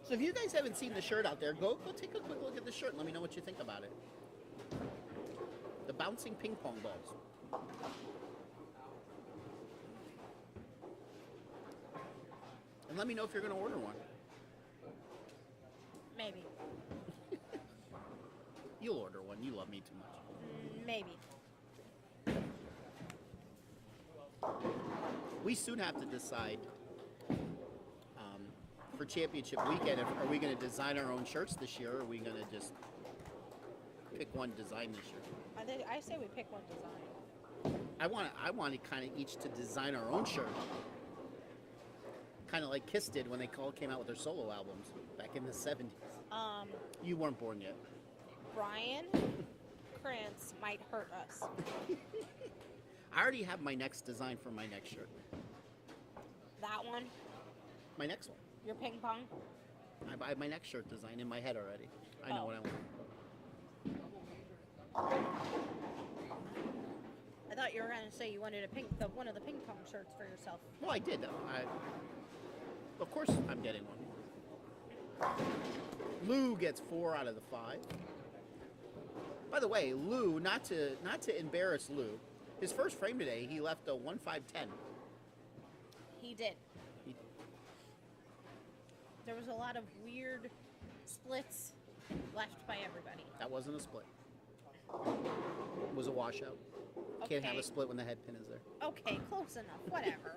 So if you guys haven't seen the shirt out there, go take a quick look at the shirt and let me know what you think about it. The bouncing ping pong balls. And let me know if you're going to order one. Maybe. You'll order one. You love me too much. Maybe. We soon have to decide for championship weekend, are we going to design our own shirts this year, or are we going to just pick one design this year? I say we pick one design. I want to kind of each to design our own shirt. Kind of like Kiss did when they came out with their solo albums back in the 70s. You weren't born yet. Brian Krantz might hurt us. I already have my next design for my next shirt. That one? My next one. Your ping pong? I have my next shirt design in my head already. I know what I want. I thought you were going to say you wanted one of the ping pong shirts for yourself. Well, I did. Of course I'm getting one. Lou gets 4 out of the 5. By the way, Lou, not to embarrass Lou, his first frame today, he left a 1-5-10. He did. There was a lot of weird splits left by everybody. That wasn't a split. It was a washout. Okay. Can't have a split when the head pin is there. Okay, close enough. Whatever.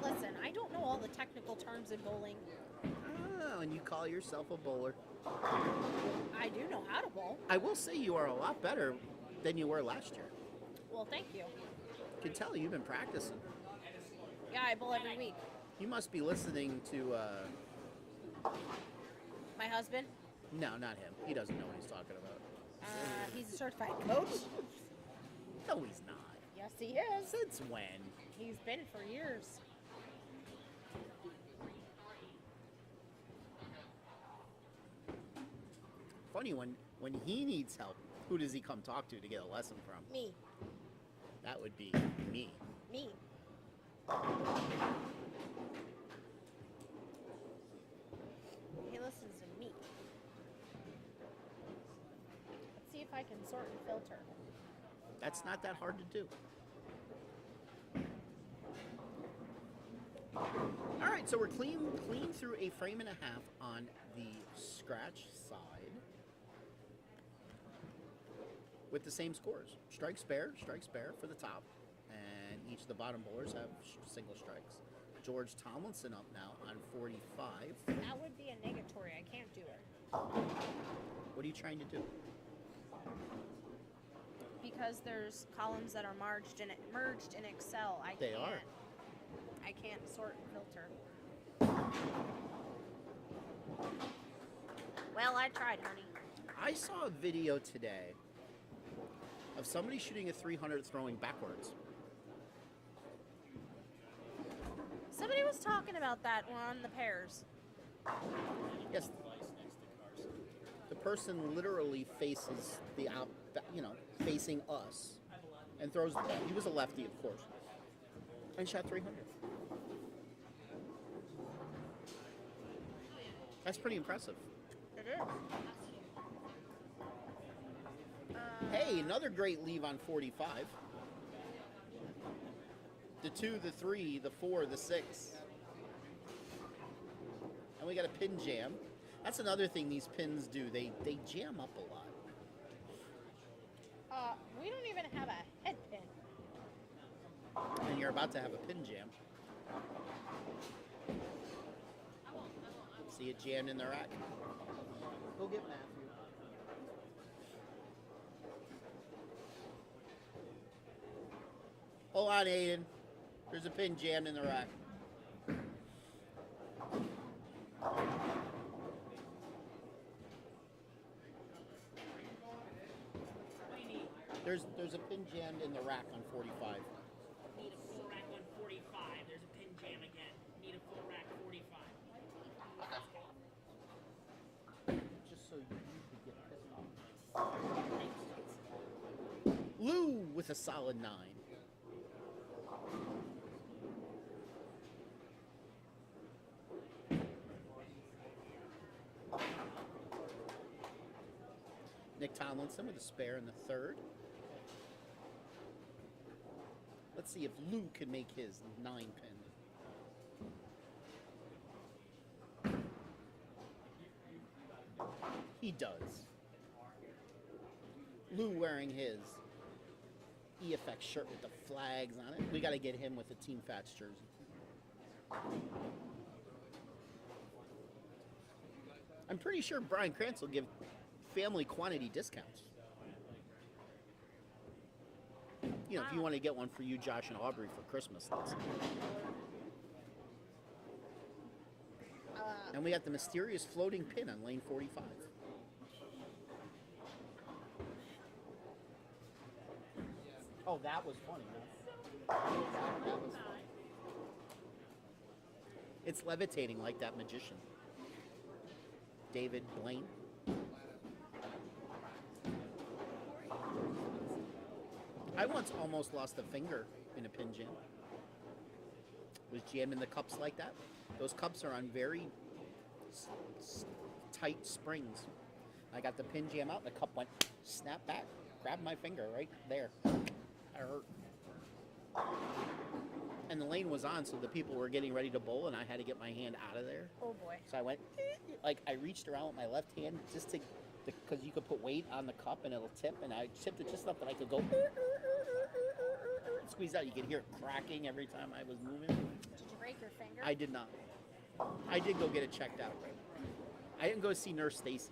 Listen, I don't know all the technical terms in bowling. Oh, and you call yourself a bowler. I do know how to bowl. I will say you are a lot better than you were last year. Well, thank you. I can tell you've been practicing. Yeah, I bowl every week. You must be listening to, My husband? no, not him. He doesn't know what he's talking about. He's a certified coach. No, he's not. Yes, he is. Since when? He's been for years. Funny, when he needs help, who does he come talk to get a lesson from? Me. That would be me. Me. He listens to me. Let's see if I can sort and filter. That's not that hard to do. All right, so we're clean through a frame and a half on the scratch side with the same scores. Strike spare for the top, and each of the bottom bowlers have single strikes. George Tomlinson up now on 45. That would be a negatory. I can't do it. What are you trying to do? Because there's columns that are merged in Excel. They are. I can't sort and filter. Well, I tried, honey. I saw a video today of somebody shooting a 300 throwing backwards. Somebody was talking about that on the pairs. Yes. The person literally faces facing us, and throws. He was a lefty, of course, and shot 300. That's pretty impressive. It is. Hey, another great leave on 45. The 2, the 3, the 4, the 6. And we got a pin jam. That's another thing these pins do. They jam up a lot. We don't even have a head pin. And you're about to have a pin jam. See it jammed in the rack? Go get Matthew. Hold on, Aiden. There's a pin jammed in the rack. There's a pin jammed in the rack on 45. Need a full rack on 45. There's a pin jam again. Need a full rack 45. Just so you could get pissed off. with a solid 9. Nick Tomlinson with a spare in the 3rd. Let's see if Lou can make his 9 pin. He does. Lou wearing his EFX shirt with the flags on it. We got to get him with a Team Fats jersey. I'm pretty sure Brian Krantz will give family quantity discounts. You know, if you want to get one for you, Josh, and Aubrey for Christmas. And we got the mysterious floating pin on lane 45. Oh, that was funny. That was funny. It's levitating like that magician. David Blaine. I once almost lost a finger in a pin jam. Was jamming the cups like that. Those cups are on very tight springs. I got the pin jam out, and the cup went snap back, grabbed my finger right there. I hurt. And the lane was on, so the people were getting ready to bowl, and I had to get my hand out of there. Oh boy. So I went, like I reached around with my left hand just to, because you could put weight on the cup and it'll tip, and I tipped it just enough that I could go, squeeze out. You could hear it cracking every time I was moving. Did you break your finger? I did not. I did go get it checked out. I didn't go see Nurse Stacy.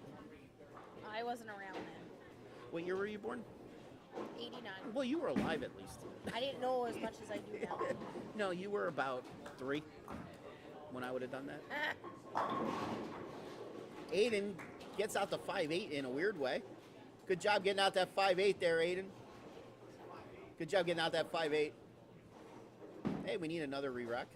I wasn't around then. What year were you born? 89. Well, you were alive at least. I didn't know as much as I do now. No, you were about 3 when I would have done that. Aiden gets out the 5'8" in a weird way. Good job getting out that 5'8" there, Aiden. Good job getting out that 5'8". Hey, we need another re-rack.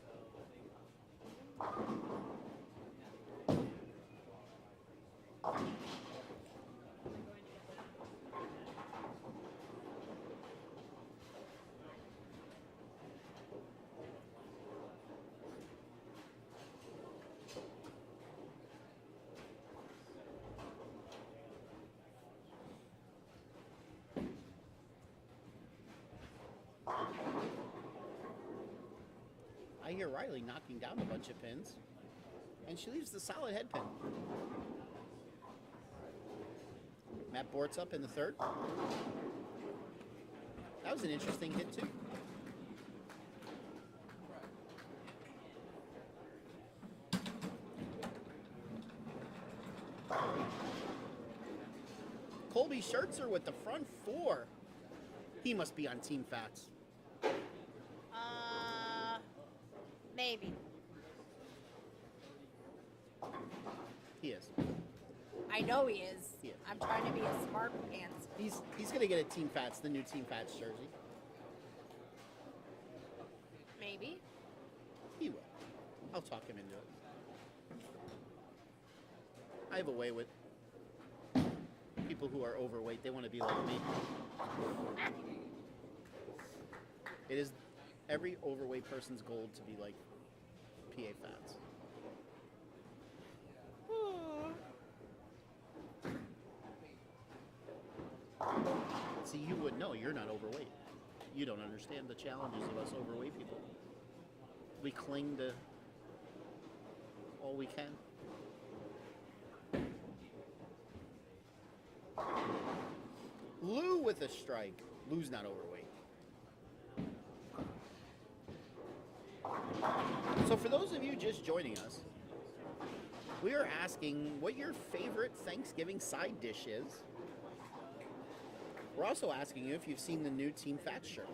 I hear Riley knocking down a bunch of pins, and she leaves the solid head pin. Matt Bort's up in the 3rd. That was an interesting hit, too. Colby Schertzer with the front 4. He must be on Team Fats. Maybe. He is. I know he is. He is. I'm trying to be a smart pants. He's going to get a Team Fats, the new Team Fats jersey. Maybe. He will. I'll talk him into it. I have a way with people who are overweight. They want to be like me. It is every overweight person's goal to be like PA Fats. See, you would know. You're not overweight. You don't understand the challenges of us overweight people. We cling to all we can. Lou with a strike. Lou's not overweight. So for those of you just joining us, we are asking what your favorite Thanksgiving side dish is. We're also asking you if you've seen the new Team Fats shirt.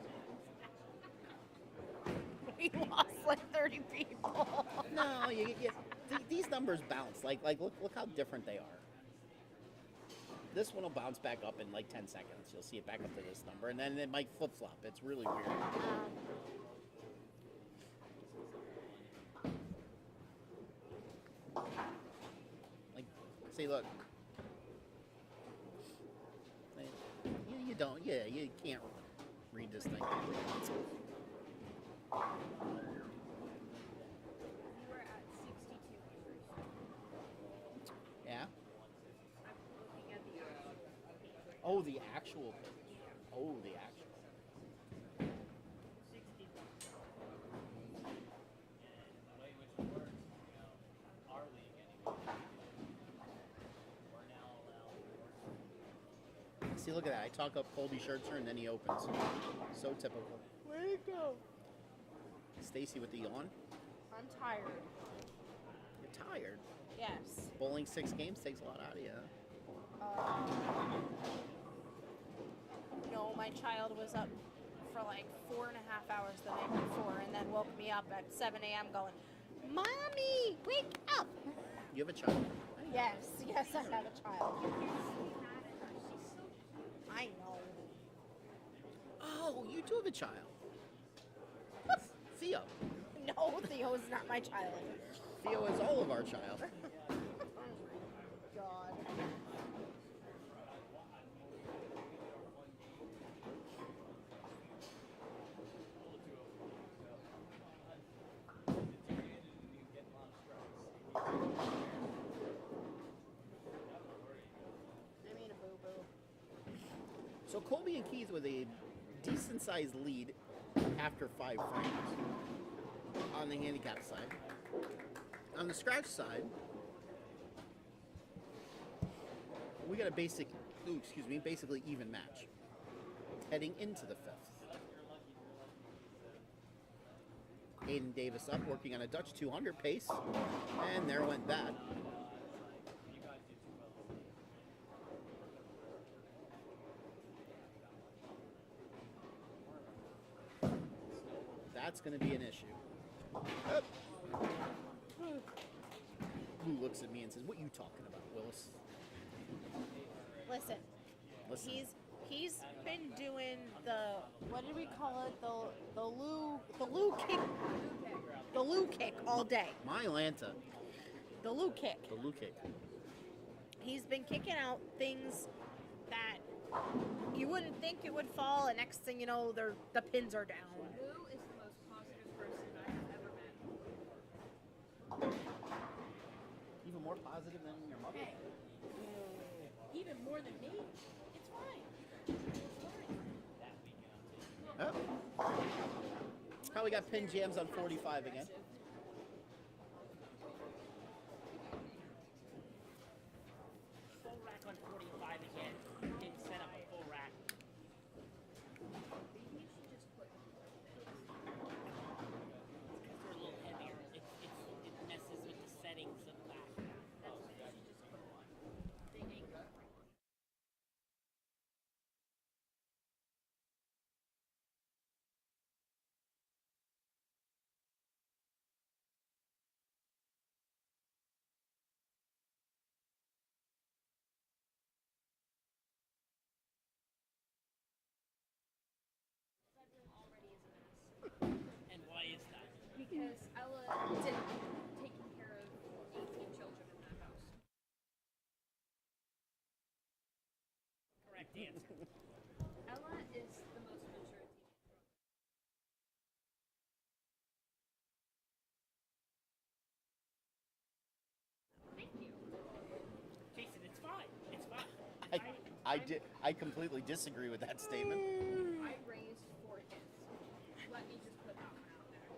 We lost like 30 people. No, these numbers bounce. Like look how different they are. This one will bounce back up in like 10 seconds. You'll see it back up to this number, and then it might flip-flop. It's really weird. Like, see, look. You don't. Yeah, you can't. read this thing. You were at 62 acres. Yeah. I'm looking at the actual page. Oh, the actual page. Oh, the actual. 60. See, look at that. I talk up Colby Schertzer and then he opens. So typical. Where'd it go? Stacy with the yawn. I'm tired. You're tired. Yes. Bowling 6 games takes a lot out of you. No, my child was up for like 4.5 hours the night before and then woke me up at 7 a.m. going, Mommy, wake up! You have a child. Yes, yes, I have a child. I know. Oh, you do have a child. Theo. No, Theo's not my child. Theo is all of our child. Oh my God. I mean a boo-boo. So Colby and Keith with a decent-sized lead after 5 frames on the handicap side. On the scratch side, we got a basically even match heading into the 5th. Aiden Davis up, working on a Dutch 200 pace, and there went that. That's going to be an issue. Up. Who looks at me and says, "What you talking about, Willis?" Listen, Listen. he's been doing the, what did we call it? The Lou kick all day. My Lanta, The Lou kick. the Lou kick. He's been kicking out things that you wouldn't think it would fall, and next thing you know, the pins are down. Lou is the most positive person I have ever met. Even more positive than your mother. Hey, even more than me. It's fine. It's fine. Oh. Probably got pin jams on 45 again. Full rack on 45 again. Didn't set up a full rack. Maybe you should just put Because they're a little heavier. It messes with the settings of that. big angle. And why is that? Because Ella didn't taking care of 18 children in that house. Correct answer. Ella is the most mature teenager. Thank you. Jason, it's fine. It's fine. I completely disagree with that statement. I raised 4 kids. Let me just put that one out there.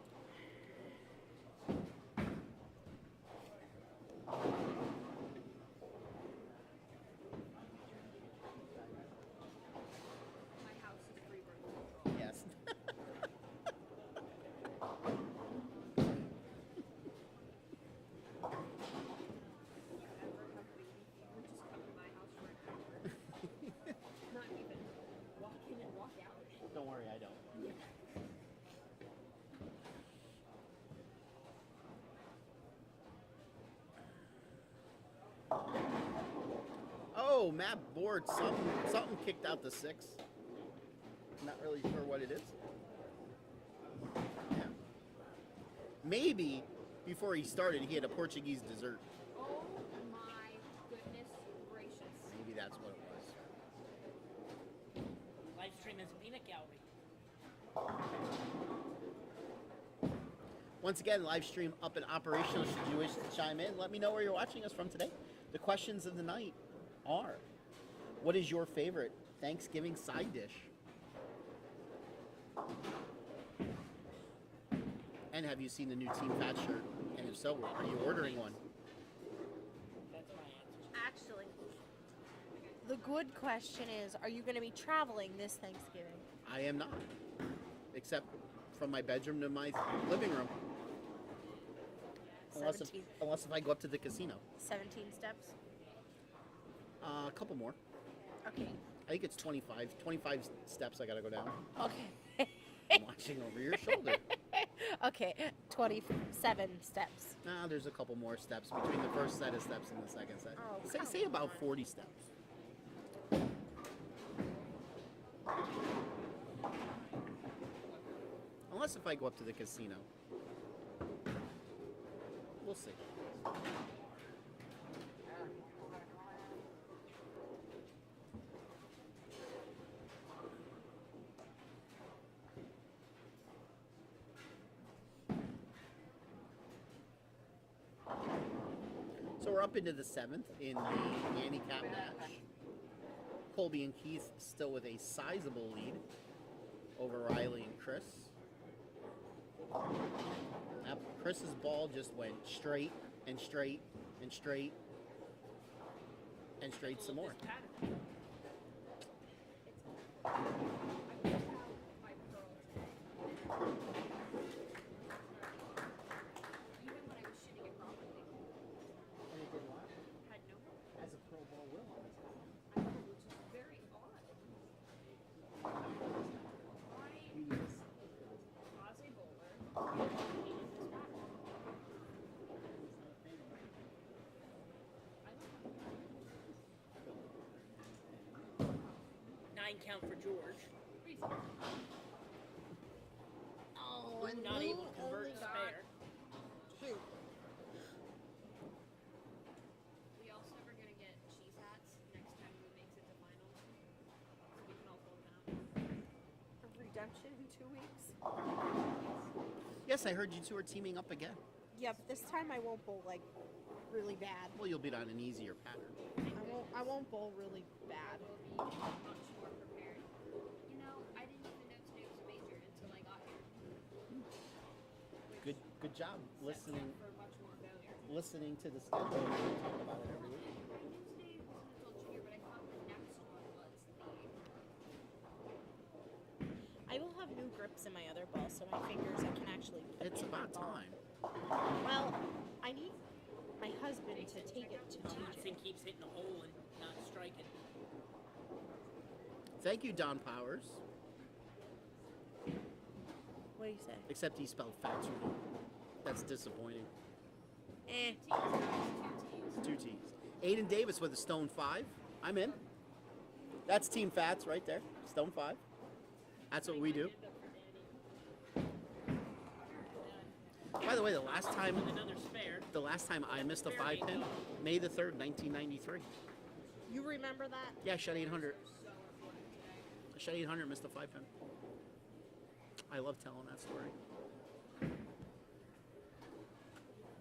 My house is free birth control. Yes. If you ever have baby fever, just come to my house for an hour. Not even walk in and walk out. Don't worry, I don't. Oh, Matt Board, something kicked out the 6. Not really sure what it is. Yeah. Maybe before he started, he had a Portuguese dessert. Oh my goodness gracious. Maybe that's what it was. Live stream is a peanut gallery. Once again, live stream up and operational should you wish to chime in. Let me know where you're watching us from today. The questions of the night are, what is your favorite Thanksgiving side dish? And have you seen the new Team Fat shirt? And if so, are you ordering one? That's my answer. Actually, the good question is, are you going to be traveling this Thanksgiving? I am not. Except from my bedroom to my living room. Unless 17, if I go up to the casino. 17 steps? A couple more. Okay. I think it's 25. 25 steps I gotta go down. Okay. I'm watching over your shoulder. Okay, 27 steps. Nah, there's a couple more steps between the first set of steps and the second set. Oh, Say come about on. 40 steps. Unless if I go up to the casino. We'll see. So we're up into the 7th in the handicap match. Colby and Keith still with a sizable lead over Riley and Chris. Now, Chris's ball just went straight and straight and straight and straight some more. Even when I was shooting it properly, had no As a pro ball will on this time. I know, which is very odd. Why as a bowler, hated this pattern. I don't know. 9 count for George. Reason. Oh, and Not Lou able to convert only to got spare. 2. We also are gonna get cheese hats next time we makes it to finals. So we can all fold them out. Redemption in 2 weeks. Yes, I heard you two are teaming up again. Yeah, but this time I won't bowl like really bad. Well, you'll be on an easier pattern. I won't bowl really bad. We'll be much more prepared. You know, I didn't even know today was a major until I got here. Good job listening For much more failure. listening to the schedule. We talk about it every week. I knew today was an adult junior, but I thought the next one was the. I will have new grips in my other ball, so my fingers I can actually put It's in my about ball. time. Well, I need my husband to take it to Johnson TJ. keeps hitting the hole and not striking. Thank you, Don Powers. What do you say? Except he spelled fats wrong. That's disappointing. Eh. Two T's. Aiden Davis with a stone 5. I'm in. That's Team Fats right there. Stone 5. That's what we do. By the way, the last time With another spare. I missed a 5-pin, May the 3rd, 1993. You remember that? Yeah, I shot 800. I shot 800, missed a 5-pin. I love telling that story.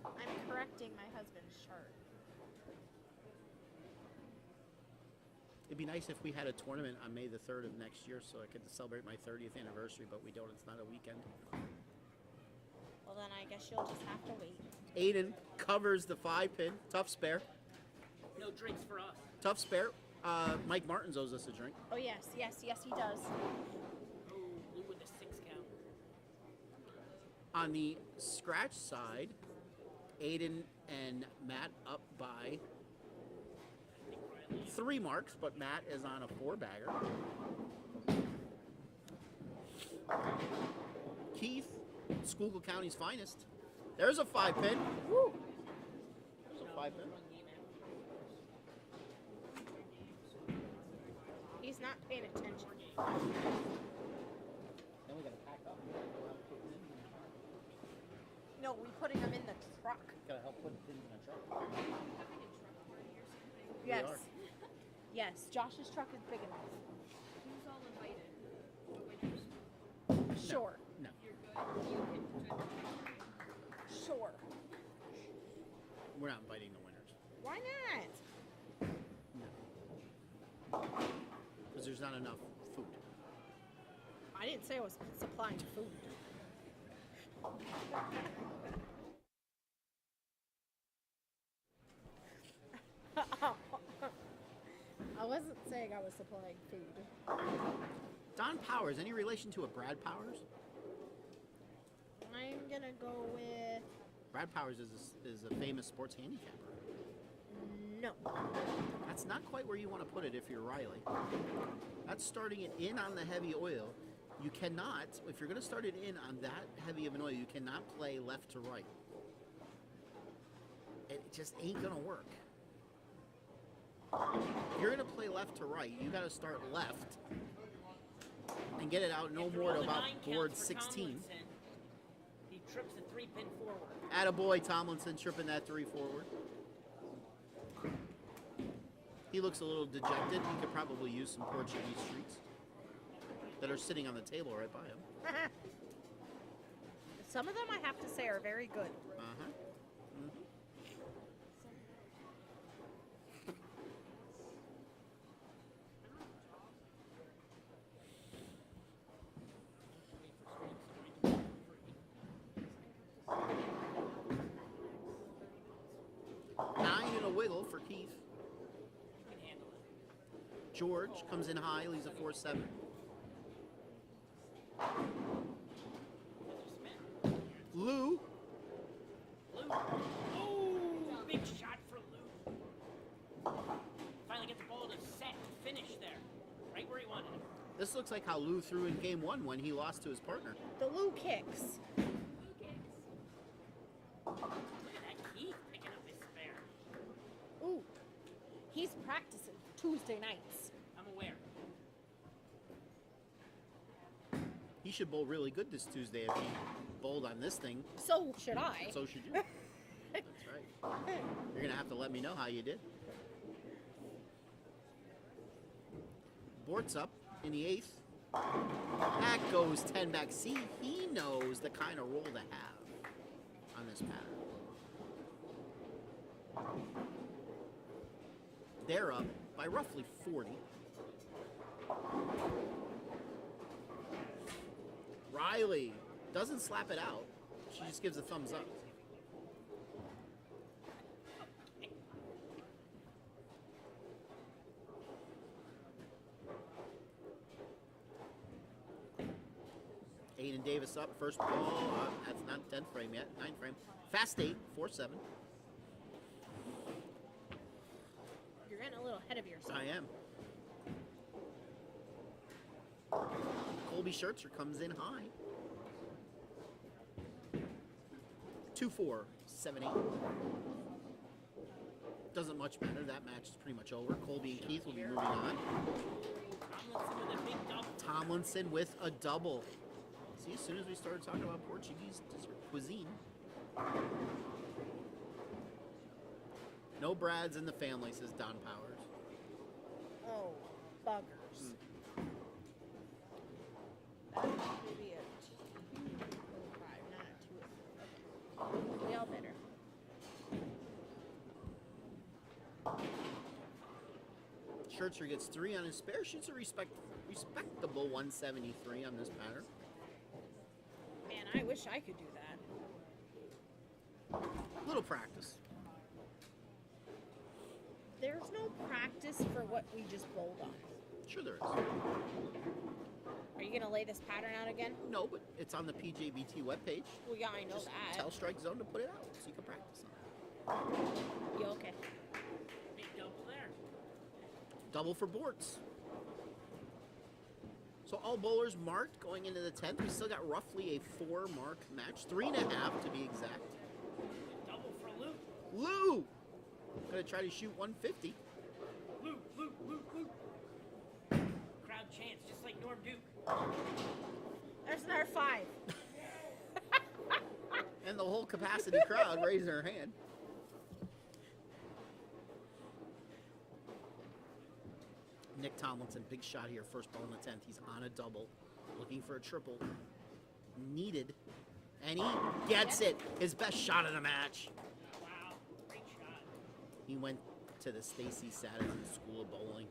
I'm correcting my husband's chart. It'd be nice if we had a tournament on May the 3rd of next year so I could celebrate my 30th anniversary, but we don't. It's not a weekend. Well, then I guess you'll just have to wait. Aiden covers the 5-pin. Tough spare. No drinks for us. Tough spare. Mike Martins owes us a drink. Oh, yes, yes, yes, he does. Oh, Lou with the 6 count. On the scratch side, Aiden and Matt up by I think Riley. 3 marks, but Matt is on a 4-bagger. Keith, Schuylkill County's finest. There's a 5-pin. Woo! There's a 5-pin. He's not paying attention. Then we gotta pack up. No, we're putting him in the truck. Gotta help put things in the truck. Yes. are. Yes, Josh's truck is big enough. Who's all invited? Sure. No. Sure. We're not inviting the winners. Why not? Because there's not enough food. I didn't say I was supplying food. I wasn't saying I was supplying food. Don Powers, any relation to a Brad Powers? I'm gonna go with Brad Powers is a famous sports handicapper. no. That's not quite where you want to put it if you're Riley. That's starting it in on the heavy oil. You cannot, if you're going to start it in on that heavy of an oil, you cannot play left to right. It just ain't going to work. If you're going to play left to right, you got to start left and get it out no After more all to the about 9 counts board for 16. Tomlinson, he trips the 3-pin forward. Attaboy, Tomlinson tripping that 3 forward. He looks a little dejected. He could probably use some Portuguese treats that are sitting on the table right by him. Some of them, I have to say, are very good. Uh-huh. Nine and a wiggle for Keith. He can handle it. George comes in high, leaves a 4-7. That's just Smith. Lou, Lou. Oh, big shot for Lou. Finally get the ball to set and finish there. Right where he wanted it. this looks like how Lou threw in game 1 when he lost to his partner. The Lou kicks. Look at that Keith picking up his spare. Ooh, he's practicing Tuesday nights. I'm aware. He should bowl really good this Tuesday if he bowled on this thing. So should I. So should you. That's right. You're going to have to let me know how you did. Bort's up in the 8th. That goes 10 back. See, he knows the kind of roll to have on this pattern. They're up by roughly 40. Riley doesn't slap it out. She just gives a thumbs up. Aiden Davis up, first ball. That's not 10th frame yet, 9th frame. Fast 8, 4-7. You're getting a little ahead of yourself. I am. Colby Schertzer comes in high. 2-4, 7-8. Doesn't much matter. That match is pretty much over. Colby and Keith will be moving on. Tomlinson with a big double. Tomlinson with a double. See, as soon as we started talking about Portuguese dessert cuisine. No Brads in the family, says Don Powers. Oh, buggers. That should be a 205, not a 204. Okay. We all better. Schertzer gets 3 on his spare. Shoots a respectable 173 on this pattern. Man, I wish I could do that. Little practice. There's no practice for what we just bowled on. Sure there is. Are you gonna lay this pattern out again? No, but it's on the PJBT webpage. Well, yeah, I know Just that. tell Strike Zone to put it out so you can practice on it. You okay? Big double there. Double for Bortz. So all bowlers marked going into the 10th. We still got roughly a 4-mark match. 3.5 to be exact. Double for Lou. Lou! Gonna try to shoot 150. Lou, Lou, Lou, Lou. Crowd chants just like Norm Duke. There's another 5. And the whole capacity crowd raising their hand. Nick Tomlinson, big shot here, first ball in the 10th. He's on a double, looking for a triple. needed. And he gets it. His best shot of the match. Wow, great shot. He went to the Stacy Saturn School of Bowling.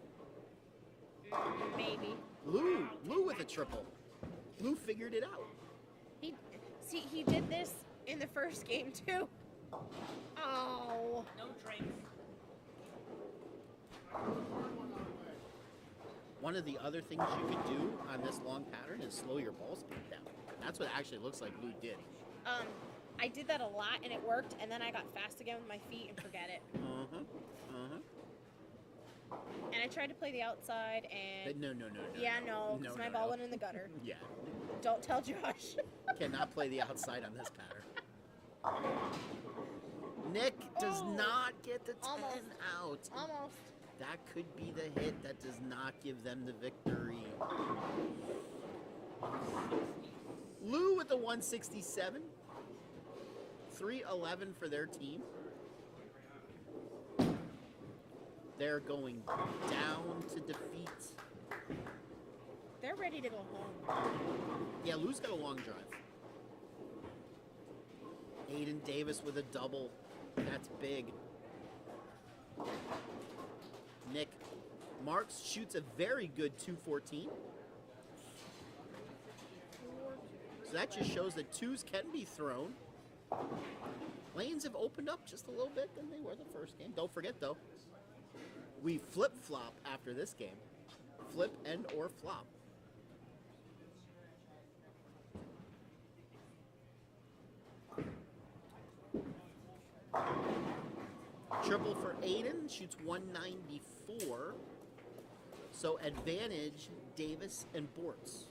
Maybe. Lou with a triple. Lou figured it out. He did this in the first game too. Oh. No drinks. One of the other things you can do on this long pattern is slow your ball speed down. That's what it actually looks like Lou did. I did that a lot and it worked, and then I got fast again with my feet and forget it. And I tried to play the outside and No. yeah, no, because my ball went in the gutter. Yeah. Don't tell Josh. Cannot play the outside on this pattern. Nick does not get the 10 Almost. out. Almost. That could be the hit that does not give them the victory. Lou with the 167. 311 for their team. They're going down to defeat. They're ready to go home. Yeah, Lou's got a long drive. Aiden Davis with a double. That's big. Nick Marks shoots a very good 214. So that just shows that twos can be thrown. Lanes have opened up just a little bit than they were the first game. Don't forget, though, we flip-flop after this game. Flip and or flop. Triple for Aiden, shoots 194. So advantage Davis and Bortz.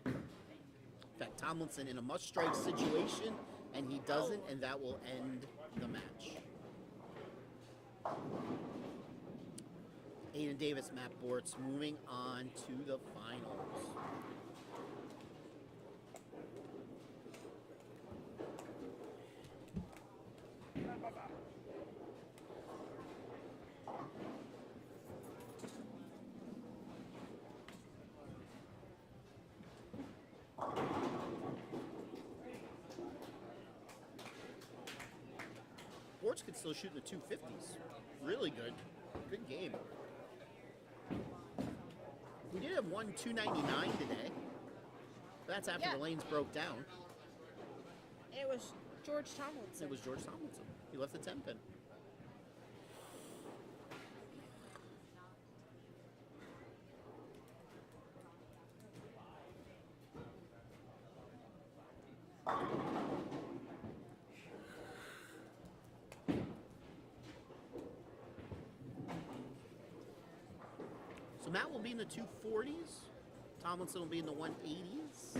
In fact, Tomlinson in a must-strike situation, and he doesn't, and that will end the match. Aiden Davis, Matt Bortz, moving on to the finals. Bortz could still shoot in the 250s. Really good. Good game. We did have one 299 today. That's after Yeah. the lanes broke down. It was George Tomlinson. It was George Tomlinson. He left the 10 pin. So Matt will be in the 240s. Tomlinson will be in the 180s.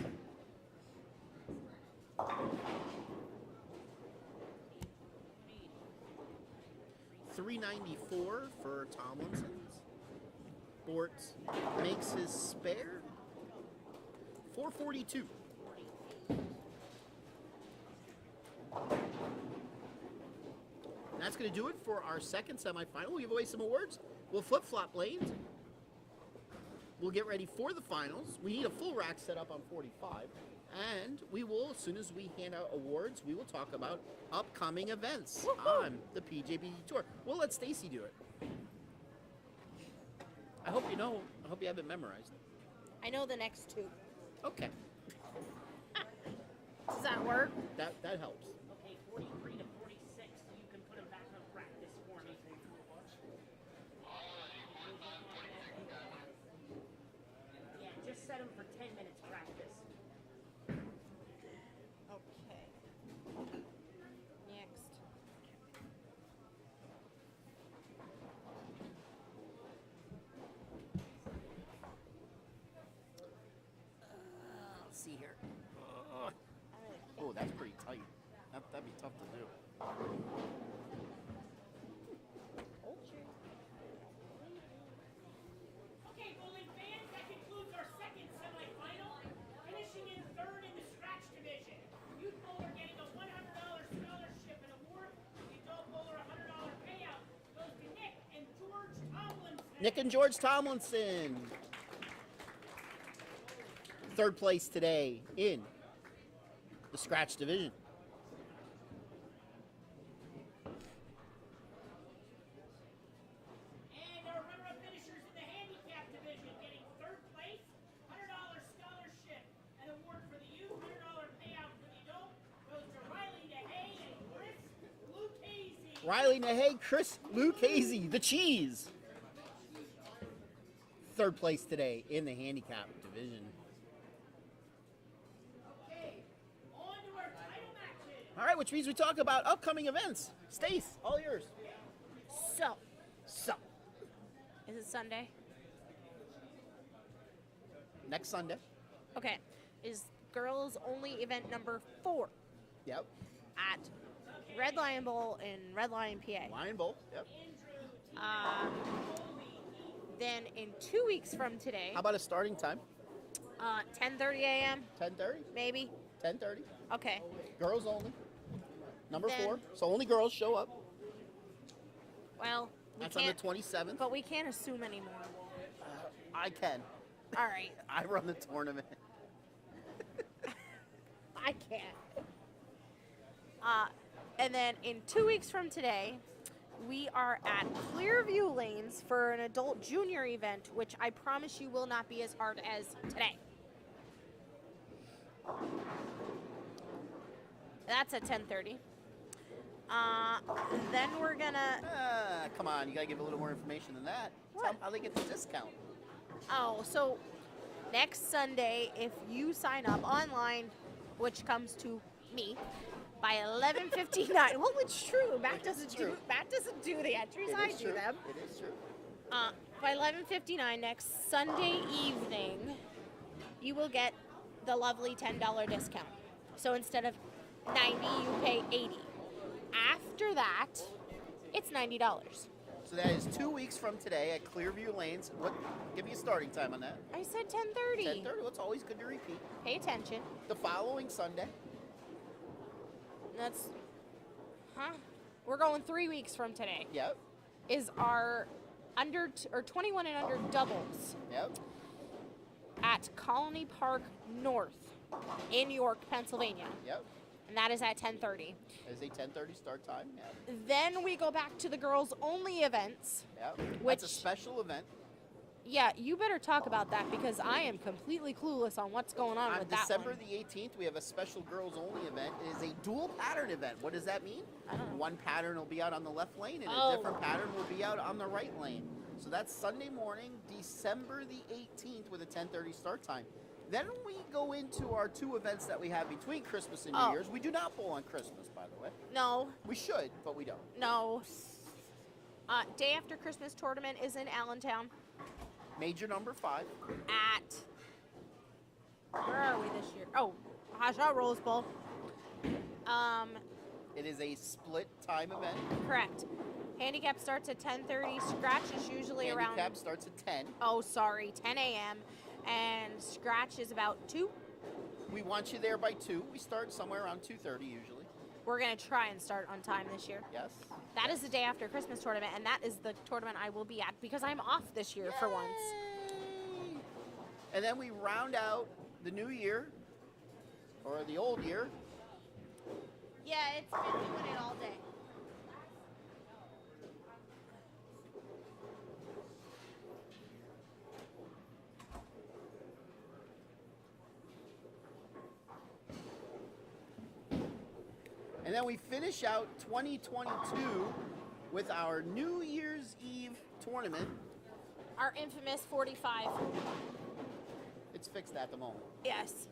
$394 for Tomlinson's. Bortz makes his spare. $442. That's going to do it for our second semifinal. We'll give away some awards. We'll flip-flop lanes. We'll get ready for the finals. We need a full rack set up on 45. And we will, as soon as we hand out awards, we will talk about upcoming events on the PJBT Tour. We'll let Stacy do it. I hope you know. I hope you have it memorized. I know the next two. Okay. Does that work? That helps. Okay, 43 to 46. You can put them back on practice for me. Yeah, just set them for 10 minutes practice. Okay. Next. Let's see here. Oh, that's pretty tight. That'd be tough to do. Okay, bowling fans, that concludes our second semifinal. Finishing in third in the scratch division. Youth bowler getting a $100 scholarship Nick and George Tomlinson. Third place today in the scratch division. And our runner-up finishers in the handicap division getting third place, $100 scholarship, an award for the youth, $100 payout for the adult, goes to Riley DeHay and Chris Lucchese. Riley Nahey, Chris Lucchese, the cheese. Third place today in the handicap division. Okay, on to our title matches. All right, which means we talk about upcoming events. Stace, all yours. So, So, is it Sunday? next Sunday. Okay. Is girls only event number 4 Yep. at Red Lion Bowl in Red Lion, PA. Lion Bowl. Yep. Then in 2 weeks from today, How about a starting time? 10:30 a.m. 10:30? maybe. 10:30. Okay. Girls only. Number Then- 4. So only girls show up. Well, we That's on the can't. 27th. But we can't assume anymore. I can. All right. I run the tournament. I can't. And then in 2 weeks from today, we are at Clearview Lanes for an adult junior event, which I promise you will not be as hard as today. That's at 10:30. Then we're gonna. Come on, you gotta give a little more information than that. Tell What? them how they get the discount. Oh, so next Sunday, if you sign up online, which comes to me by 11:59. Well, it's true. Matt doesn't true. do the entries. It I is do true. them. It is true. By 11:59 next Sunday evening, you will get the lovely $10 discount. So instead of 90, you pay 80. After that, it's $90. So that is 2 weeks from today at Clearview Lanes. What? Give me a starting time on that. I said 10:30. 10:30. Well, it's always good to repeat. Pay attention. The following Sunday. That's, We're going 3 weeks from today. Yep. Is our 21 and under doubles Yep. at Colony Park North in York, Pennsylvania, Yep. and that is at 10:30. Is a 10:30 start time. Yep. Then we go back to the girls only events. Yep. Which- That's a special event. Yeah, you better talk about that because I am completely clueless on what's going on On with that December one. the 18th, we have a special girls only event. It is a dual pattern event. What does that mean? I don't know. One pattern will be out on the left lane and Oh. a different pattern will be out on the right lane. So that's Sunday morning, December the 18th with a 10:30 start time. Then we go into our 2 events that we have between Christmas and New Oh. Year's. We do not bowl on Christmas, by the way. No, We should, but we don't. no. Day after Christmas tournament is in Allentown Major number 5. at. Where are we this year? Oh, Haja Rose Bowl. It is a split time event. Correct. Handicap starts at 10:30. Scratch is usually Handicap around. starts at 10. Oh, sorry, 10 a.m. And scratch is about 2. We want you there by 2. We start somewhere around 2:30 usually. We're gonna try and start on time this year. Yes. That is the day after Christmas tournament, and that is the tournament I will be at because I'm off this year for once. Yay! And then we round out the new year, or the old year. Yeah, it's been doing it all day. And then we finish out 2022 with our New Year's Eve tournament. Our infamous 45. It's fixed at the moment. Yes.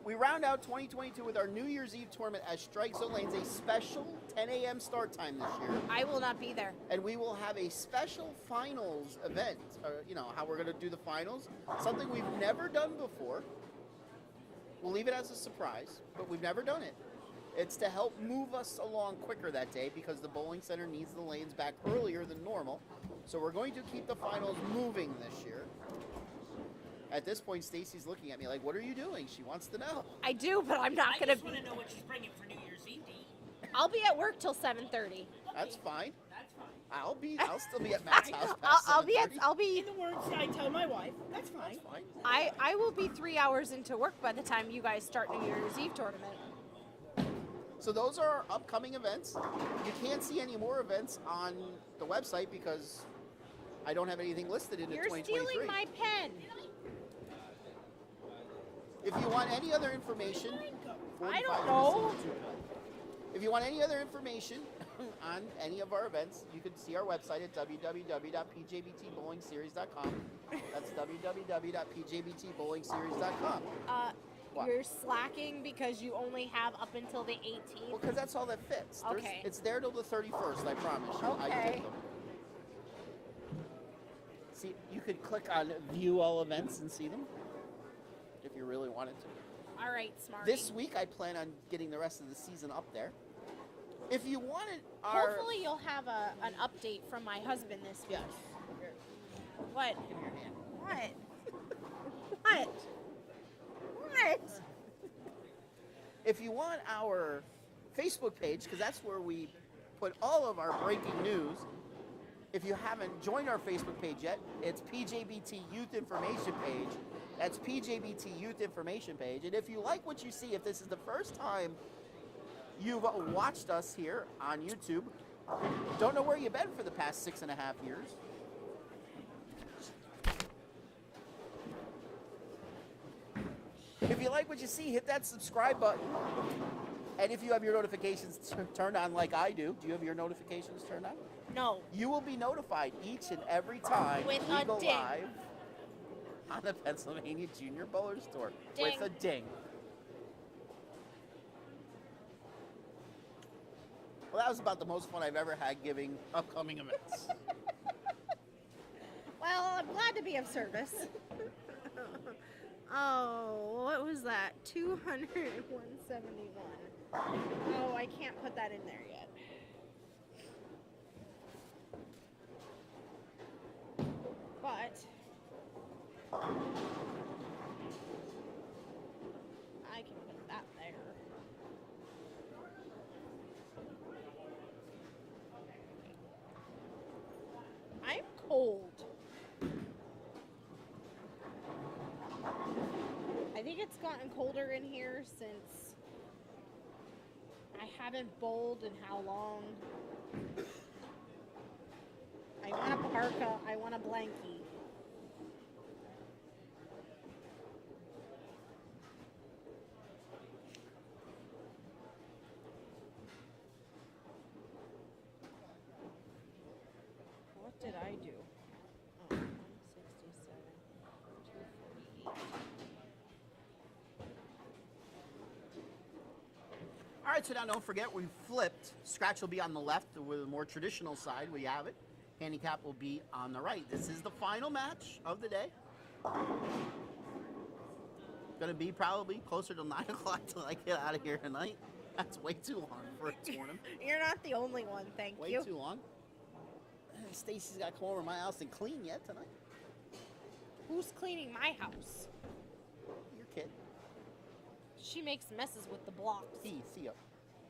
We round out 2022 with our New Year's Eve tournament at Strike Zone Lanes, a special 10 a.m. start time this year. I will not be there. And we will have a special finals event, or, how we're going to do the finals. Something we've never done before. We'll leave it as a surprise, but we've never done it. It's to help move us along quicker that day because the bowling center needs the lanes back earlier than normal. So we're going to keep the finals moving this year. At this point, Stacy's looking at me like, what are you doing? She wants to know. I do, but I'm not I gonna just want be. to know what she's bringing for New Year's Eve to eat. I'll be at work till 7:30. That's fine. That's fine. I'll still be at Matt's house. Past I'll be 7:30. In the words I tell my wife, that's fine. That's fine. I will be 3 hours into work by the time you guys start New Year's Eve tournament. So those are our upcoming events. You can't see any more events on the website because I don't have anything listed into You're 2023. stealing my pen. If you want any other information, I 45 don't know. minutes into it. If you want any other information on any of our events, you can see our website at www.pjbtbowlingseries.com. That's www.pjbtbowlingseries.com. What? You're slacking because you only have up until the 18th. Well, because that's all that fits. Okay. It's there till the 31st, I promise you. I Okay. did them. See, you could click on view all events and see them if you really wanted to. All right, Smarty. This week, I plan on getting the rest of the season up there. If you wanted our... Hopefully you'll have an update from my husband this week. Yes. What? Give me your hand. What? What? What? If you want our Facebook page, because that's where we put all of our breaking news, if you haven't joined our Facebook page yet, it's PJBT Youth Information Page. That's PJBT Youth Information Page. And if you like what you see, if this is the first time you've watched us here on YouTube, don't know where you've been for the past 6.5 years, if you like what you see, hit that subscribe button. And if you have your notifications turned on like I do you have your notifications turned on? No. You will be notified each and every time With we a go ding. live on the Pennsylvania Junior Bowlers Tour. Ding. With a ding. Well, that was about the most fun I've ever had giving upcoming events. Well, I'm glad to be of service. Oh, what was that? 200 and 171. Oh, I can't put that in there yet. But I can put that there. I'm cold. I think it's gotten colder in here since I haven't bowled in how long. I want a parka, I want a blankie. What did I do? Oh, 167, 248. All right, so now don't forget we flipped. Scratch will be on the left with a more traditional side. We have it. Handicap will be on the right. This is the final match of the day. Gonna be probably closer to 9 o'clock till I get out of here tonight. That's way too long for a tournament. You're not the only one, thank Way you. too long. Stacy's got to come over to my house and clean yet tonight. Who's cleaning my house? Your kid. She makes messes with the blocks. Theo.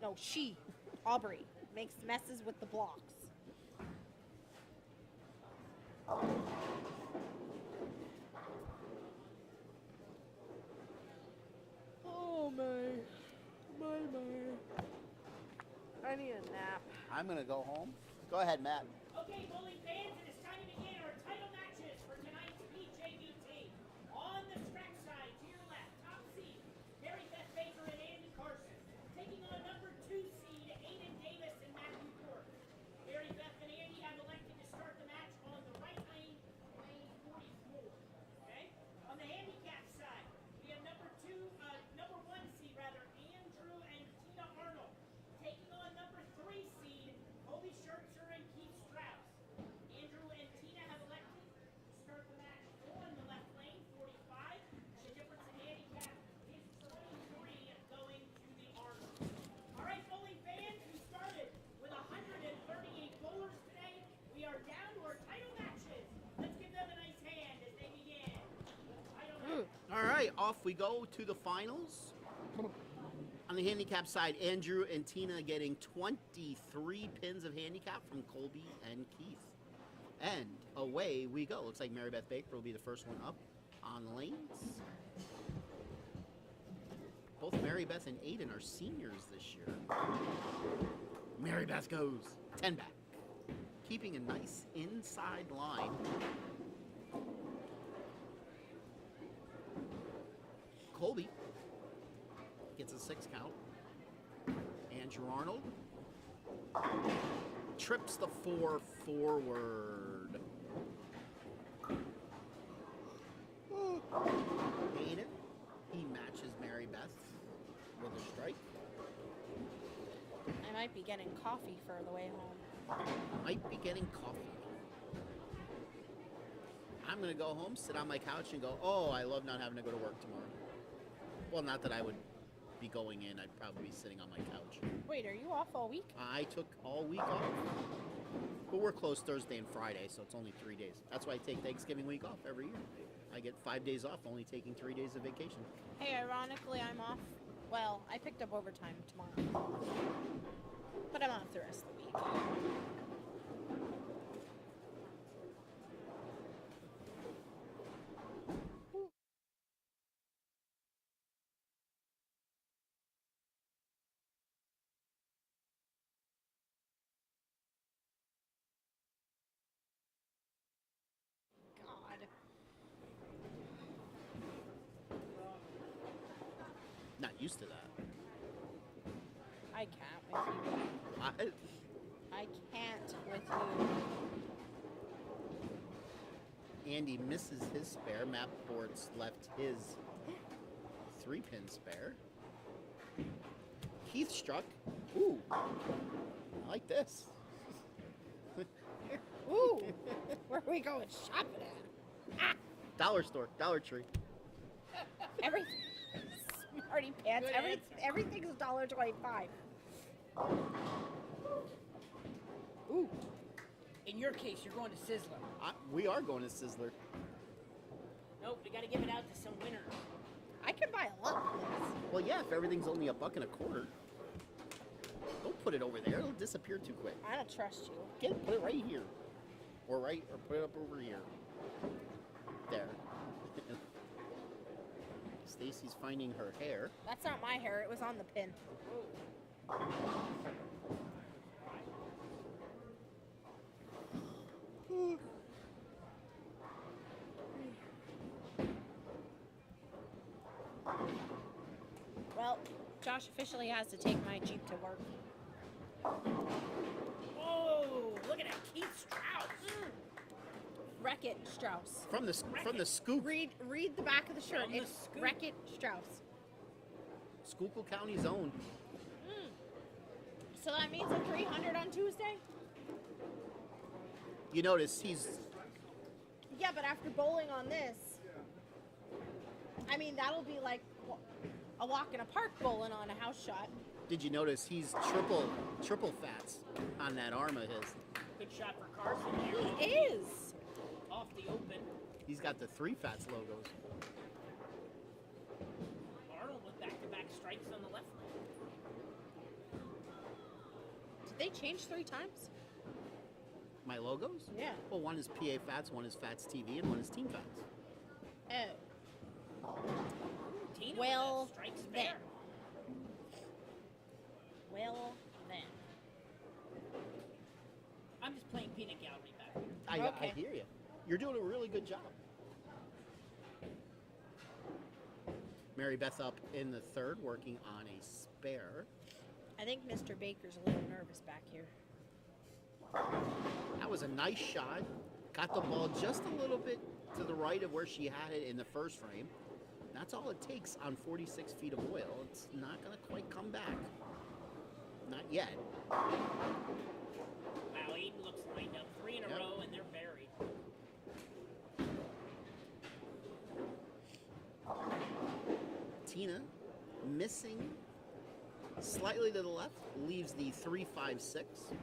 No, she, Aubrey, makes messes with the blocks. Oh my. I need a nap. I'm gonna go home. Go ahead, Matt. Okay, bowling fans, it is time to begin our title matches for tonight's PJBT. On the scratch side, to your left, top seed, Mary Beth Baker and Andy Carson. Taking on number 2 seed, Aiden Davis and Matthew Court. Mary Beth and Andy have elected to start the match on the right lane, lane 44. Okay? On the handicap side, we have number 1 seed rather, Andrew and Tina Arnold. Taking on number 3 seed, Colby Schertzer and Keith Strauss. Andrew and Tina have elected to start the match on the left lane, 45. The difference in handicap is 23 going to the Arnold. All right, bowling fans, we started with 138 bowlers today. We are down to our title matches. Let's give them a nice hand as they begin. Title match. All right, off we go to the finals. On the handicap side, Andrew and Tina getting 23 pins of handicap from Colby and Keith. And away we go. Looks like Mary Beth Baker will be the first one up on the lanes. Both Mary Beth and Aiden are seniors this year. Mary Beth goes 10 back, keeping a nice inside line. Colby gets a 6 count. Andrew Arnold trips the 4 forward. Aiden, he matches Mary Beth with a strike. I might be getting coffee for the way home. Might be getting coffee. I'm going to go home, sit on my couch, and go, oh, I love not having to go to work tomorrow. Well, not that I would be going in. I'd probably be sitting on my couch. Wait, are you off all week? I took all week off. But we're closed Thursday and Friday, so it's only 3 days. That's why I take Thanksgiving week off every year. I get 5 days off, only taking 3 days of vacation. Hey, ironically, I'm off. Well, I picked up overtime tomorrow. But I'm off the rest of the week. God. Not used to that. I can't with you. I can't with you. Andy misses his spare. Matt Bortz left his 3-pin spare. Keith struck. Ooh, I like this. Ooh, where are we going shopping at? Dollar store, Dollar Tree. Everything. Smarty pants. Everything's $1.25. Ooh. In your case, you're going to Sizzler. We are going to Sizzler. Nope, we got to give it out to some winners. I can buy a lot of this. Well, yeah, if everything's only $1.25. Don't put it over there; it'll disappear too quick. I don't trust you. Put it right here, or put it up over here. There. Stacy's finding her hair. That's not my hair. It was on the pin. Well, Josh officially has to take my Jeep to work. Whoa, look at that Keith Strauss. Wreck-It Strauss. From the Schuylkill Read the back of the shirt. From the It's scoop. Wreck-It Strauss. Schuylkill County's own. So that means a 300 on Tuesday? You notice he's Yeah, but after bowling on this, I mean, that'll be like a walk in a park bowling on a house shot. Did you notice he's triple fats on that arm of his? Good shot for Carson here. He is. Off the open. He's got the 3 fats logos. Arnold with back-to-back strikes on the left lane. Did they change 3 times? My logos? Yeah. Well, one is PA Fats, one is Fats TV, and one is Team Fats. Oh. Tina Well, with a strike then. spare. Well, then. I'm just playing peanut gallery back here. I Okay. hear you. You're doing a really good job. Mary Beth up in the 3rd, working on a spare. I think Mr. Baker's a little nervous back here. That was a nice shot. Got the ball just a little bit to the right of where she had it in the first frame. That's all it takes on 46 feet of oil. It's not going to quite come back. Not yet. Wow, Aiden looks lined up 3 in a Yep. row, and they're buried. Tina missing slightly to the left, leaves the 3-5-6.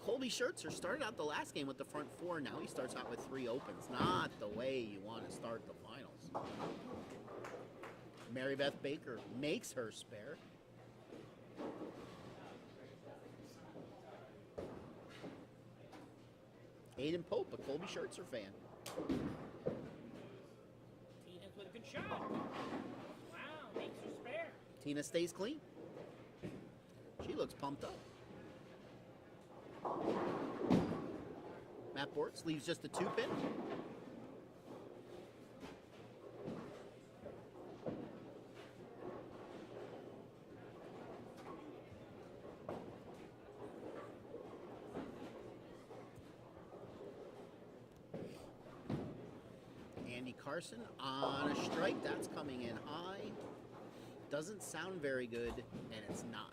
Colby Schertzer started out the last game with the front 4. Now he starts out with 3 opens. Not the way you want to start the finals. Mary Beth Baker makes her spare. Aiden Pope, a Colby Schertzer fan. Tina's with a good shot. Wow, makes her spare. Tina stays clean. She looks pumped up. Matt Bortz leaves just a 2-pin. Andy Carson on a strike. That's coming in high. Doesn't sound very good, and it's not.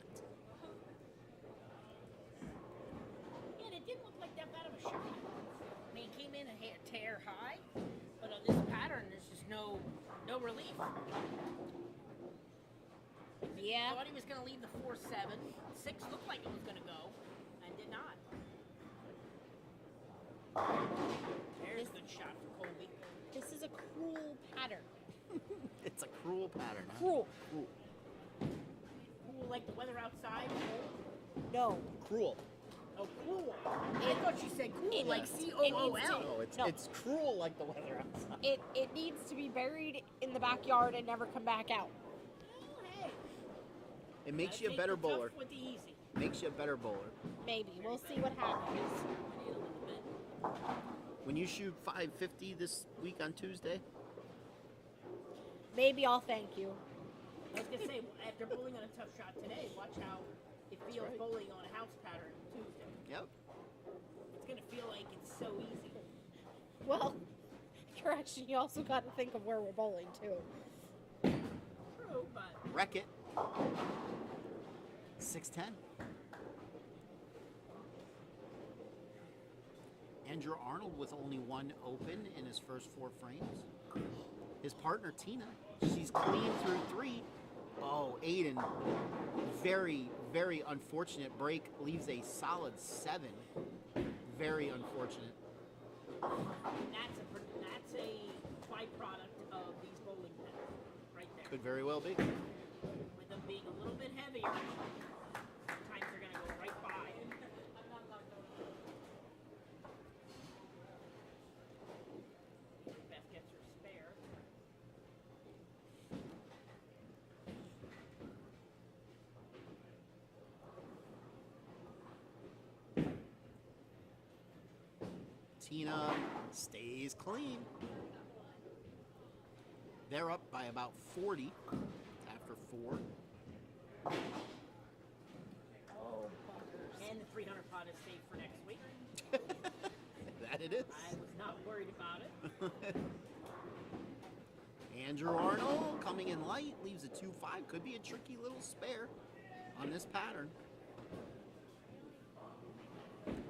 Yeah, it didn't look like that bad of a shot. I mean, it came in and hit tear high, but on this pattern, there's just no relief. Yeah. Thought he was going to leave the 4-7. 6 looked like it was going to go, and did not. There's a good shot for Colby. This is a cruel pattern. It's a cruel pattern. Huh? Cruel. Cruel. Cool like the weather outside. Cold. No. Cruel. Oh, cool. I thought you said cool, It like needs to- C-O-O-L. No, No. it's cruel like the weather outside. It needs to be buried in the backyard and never come back out. Well, hey. It makes Gotta you a take better the bowler. tough with the easy. Makes you a better bowler. Maybe. We'll see what happens. I need a little bit. When you shoot 550 this week on Tuesday, Maybe I'll thank you. I was gonna say, after bowling on a tough shot today, watch how it feels right. bowling on a house pattern Tuesday. yep. It's gonna feel like it's so easy. Well, correction, you also got to think of where we're bowling, too. True, but Wreck it. 610. Andrew Arnold with only one open in his first 4 frames. His partner Tina, she's clean through 3. Oh, Aiden, very, very unfortunate break, leaves a solid 7. Very unfortunate. that's a byproduct of these bowling pins right there. Could very well be. With them being a little bit heavier, sometimes they're gonna go right by. Beth gets her spare. Tina stays clean. They're up by about 40 after 4. Oh, And the 300 pot is saved for next week. That it is. I was not worried about it. Andrew Arnold coming in light, leaves a 2-5. Could be a tricky little spare on this pattern.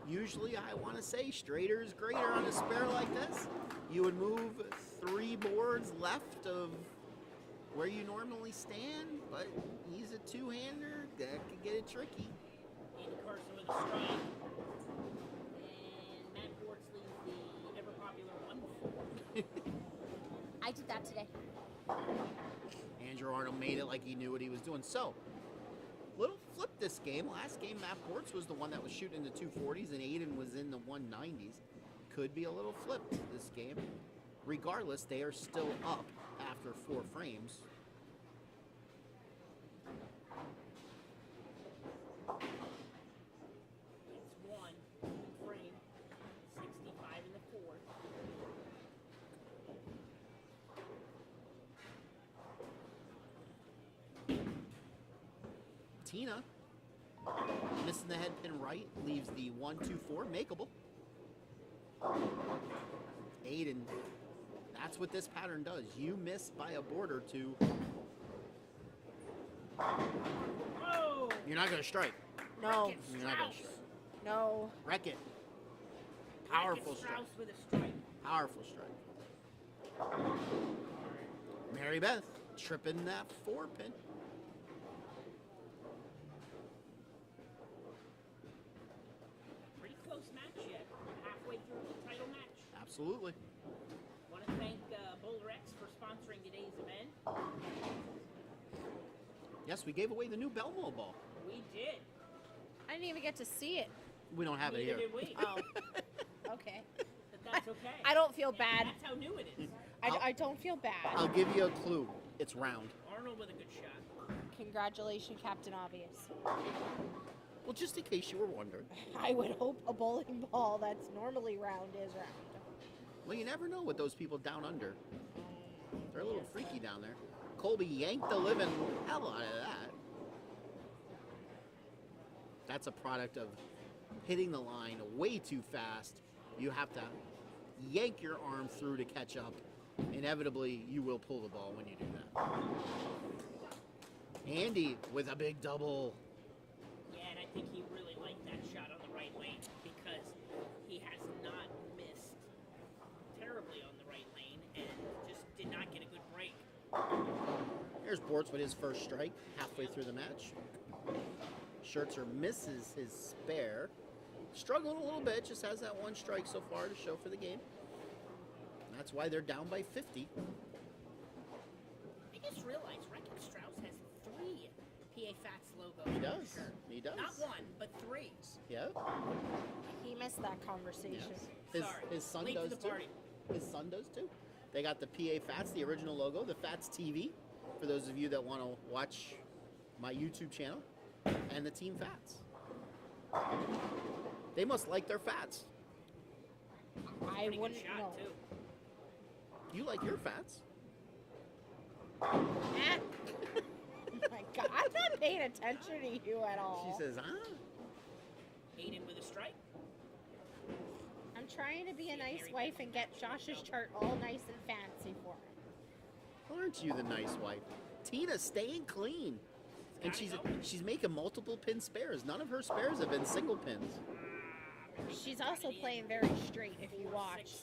Usually, I want to say straighter is greater on a spare like this. You would move 3 boards left of where you normally stand, but he's a 2-hander. That could get it tricky. Andy Carson with a strike. And Matt Bortz leaves the ever popular 1-4. I did that today. Andrew Arnold made it like he knew what he was doing. So, little flip this game. Last game, Matt Bortz was the one that was shooting the 240s, and Aiden was in the 190s. Could be a little flipped this game. Regardless, they are still up after 4 frames. It's 1 frame. 65 in the 4th. Tina, missing the head pin right, leaves the 1-2-4 makeable. Aiden, that's what this pattern does. You miss by a board or 2. Whoa! You're not going to strike. No. You're not going to strike. No. Wreck it. Powerful strike. Strauss with a strike. Powerful strike. Mary Beth tripping that 4-pin. Pretty close match yet. Halfway through the title match. Absolutely. Want to thank Bowlero for sponsoring today's event. Yes, we gave away the new Belmo ball. We did. I didn't even get to see it. We don't have it Neither here. did we. Oh, okay. But that's okay. I don't feel bad. That's how new it is. I don't feel bad. I'll give you a clue. It's round. Arnold with a good shot. Congratulations, Captain Obvious. Well, just in case you were wondering. I would hope a bowling ball that's normally round is round. Well, you never know with those people down under. They're a little freaky down there. Colby yanked the living hell out of that. That's a product of hitting the line way too fast. You have to yank your arm through to catch up. Inevitably, you will pull the ball when you do that. Andy with a big double. Yeah, and I think he really liked that shot on the right lane because he has not missed terribly on the right lane and just did not get a good break. Here's Bortz with his first strike halfway through the match. Schertzer misses his spare. Struggling a little bit, just has that one strike so far to show for the game. That's why they're down by 50. I just realized Reckon Strauss has 3 PA Fats logos. He on does. his shirt. He does. Not 1, but 3. Yeah. He missed that conversation. His, Sorry. his son Late to does the too. party. His son does too. They got the PA Fats, the original logo, the Fats TV, for those of you that want to watch my YouTube channel, and the Team Fats. They must like their fats. I Pretty good wouldn't shot, know. too. You like your fats. Ah. Oh my God, I'm not paying attention to you at all. She says, huh? Aiden with a strike. I'm trying to be a nice wife and get Josh's chart all nice and fancy for him. Aren't you the nice wife? Tina's staying clean. And she's making multiple pin spares. None of her spares have been single pins, She's also playing very straight if you 4, watch. 6,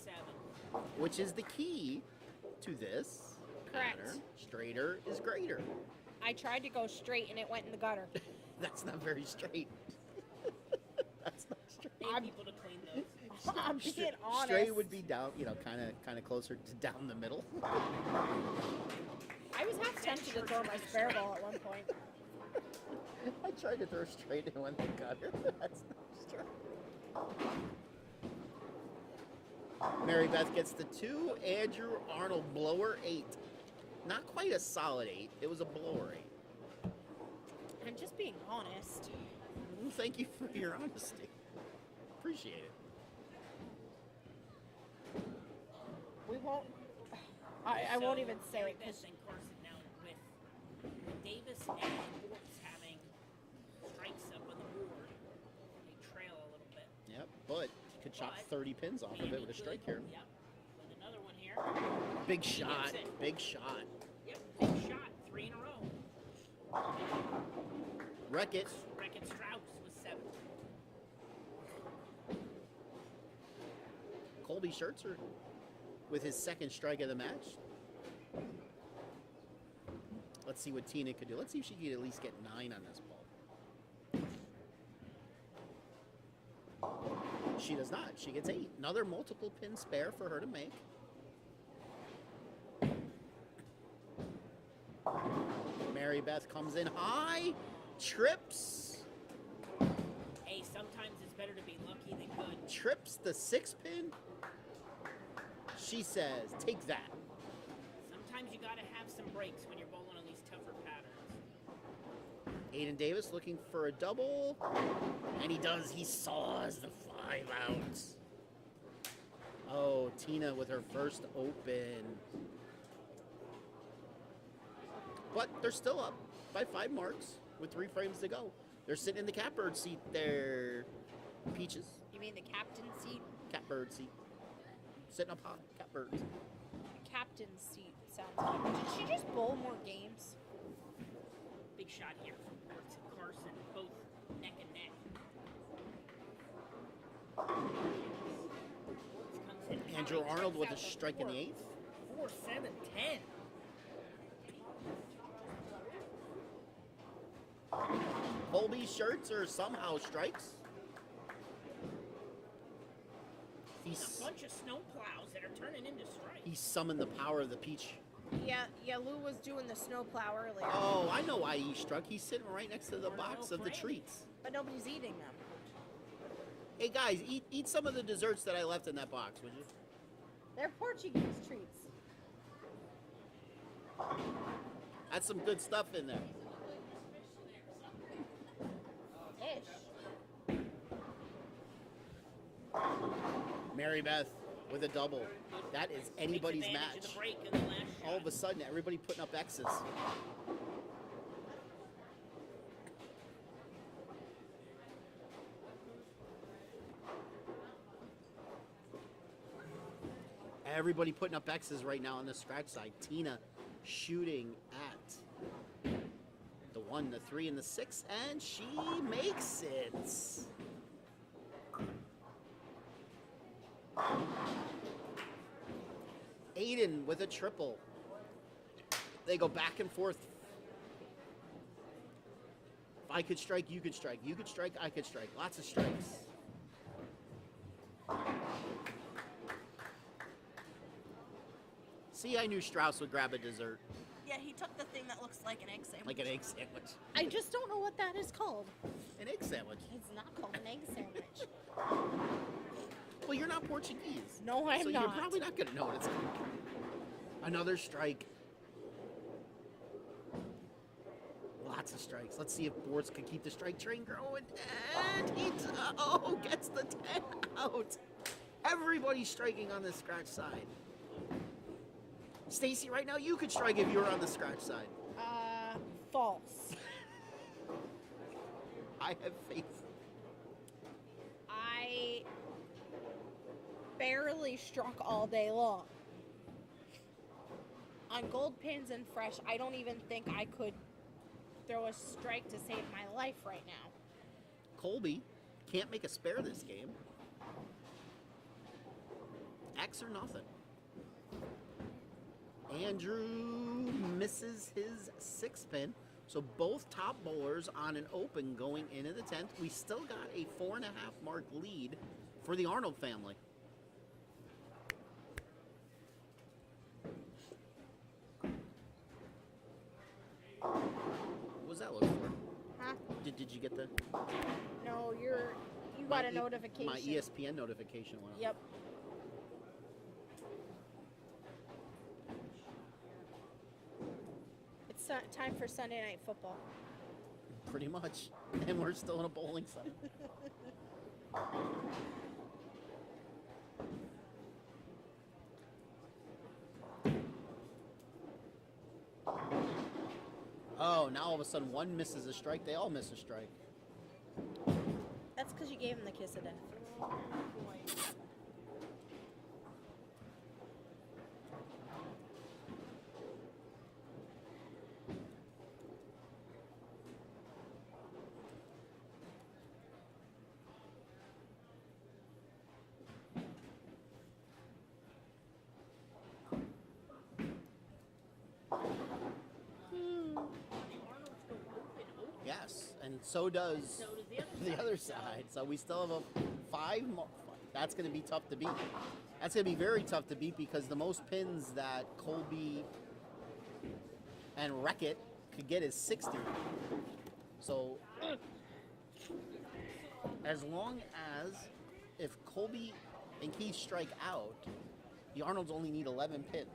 7. which is the key to this Correct. pattern. Straighter is greater. I tried to go straight and it went in the gutter. That's not very straight. That's not straight. They need people to clean those. I'm being honest. Straight would be down, kind of closer to down the middle. I was half tempted to throw my spare ball at one point. I tried to throw straight and went in the gutter. That's not straight. Mary Beth gets the 2. Andrew Arnold blower 8. Not quite a solid 8. It was a blower 8. I'm just being honest. Well, thank you for your honesty. Appreciate it. We won't. I won't even say Mary it Beth 'cause and Carson now with Davis and Bortz having strikes up on the board. They trail a little bit. Yep, but you could chop But 30 pins off of it with a strike here. Yep. With another one here. Big shot. it. Big shot. Yep. Big shot. 3 in a row. Wreck it. Reckon Strauss was 7. Colby Schertzer with his second strike of the match. Let's see what Tina could do. Let's see if she could at least get 9 on this ball. She does not. She gets 8. Another multiple pin spare for her to make. Mary Beth comes in high, trips, Hey, sometimes it's better to be lucky than good. trips the 6 pin. She says, take that. Sometimes you gotta have some breaks when you're bowling on these tougher patterns. Aiden Davis looking for a double, and he does. He saws the 5 out. Oh, Tina with her first open. But they're still up by 5 marks with 3 frames to go. They're sitting in the catbird seat there, Peaches. you mean the captain seat? Catbird seat. Sitting up high, catbirds. Captain's seat sounds like. Did she just bowl more games? Big shot here from Bortz and Carson, both neck and neck. Bortz comes in Andrew high, Arnold with a checks out strike in the 8th. 4, 7, 10. Colby Schertzer somehow strikes. A bunch of snow plows that are turning into strikes. He summoned the power of the peach Yeah, Lou was doing the snowplow earlier. Oh, I know why he struck. He's sitting right next to the box of the treats. But nobody's eating them. Hey guys, eat some of the desserts that I left in that box, would you? They're Portuguese treats. That's some good stuff in there. Ish. Mary Beth with a double. That is anybody's Takes advantage match. of the break in the last All shot. of a sudden, everybody putting up X's. Everybody putting up X's right now on the scratch side. Tina shooting at the 1, the 3, and the 6, and she makes it. Aiden with a triple. They go back and forth. If I could strike, you could strike. You could strike, I could strike. Lots of strikes. See, I knew Strauss would grab a dessert, Yeah, he took the thing that looks like an egg sandwich. like an egg sandwich. I just don't know what that is called. An egg sandwich. It's not called an egg sandwich. Well, you're not Portuguese. No, I'm so not. you're probably not going to know what it's called. Another strike. Lots of strikes. Let's see if Boards can keep the strike train going. And he gets the 10 out. Everybody's striking on the scratch side. Stacy, right now you could strike if you were on the scratch side. False. I have faith. I barely struck all day long. On gold pins and fresh, I don't even think I could throw a strike to save my life right now. Colby can't make a spare this game. X or nothing. Andrew misses his 6 pin. So both top bowlers on an open going into the 10th. We still got a 4.5 mark lead for the Arnold family. What was that look for? Huh? Did you get the No, you got a my notification. My ESPN notification went off. Yep. It's time for Sunday Night Football. Pretty much. And we're still in a bowling center. Oh, now all of a sudden one misses a strike. They all miss a strike. That's because you gave him the kiss of death. Yes, and so does the other side. So we still have a 5 more. That's going to be tough to beat. That's going to be very tough to beat because the most pins that Colby and Wreckett could get is 60. So as long as if Colby and Keith strike out, the Arnolds only need 11 pins.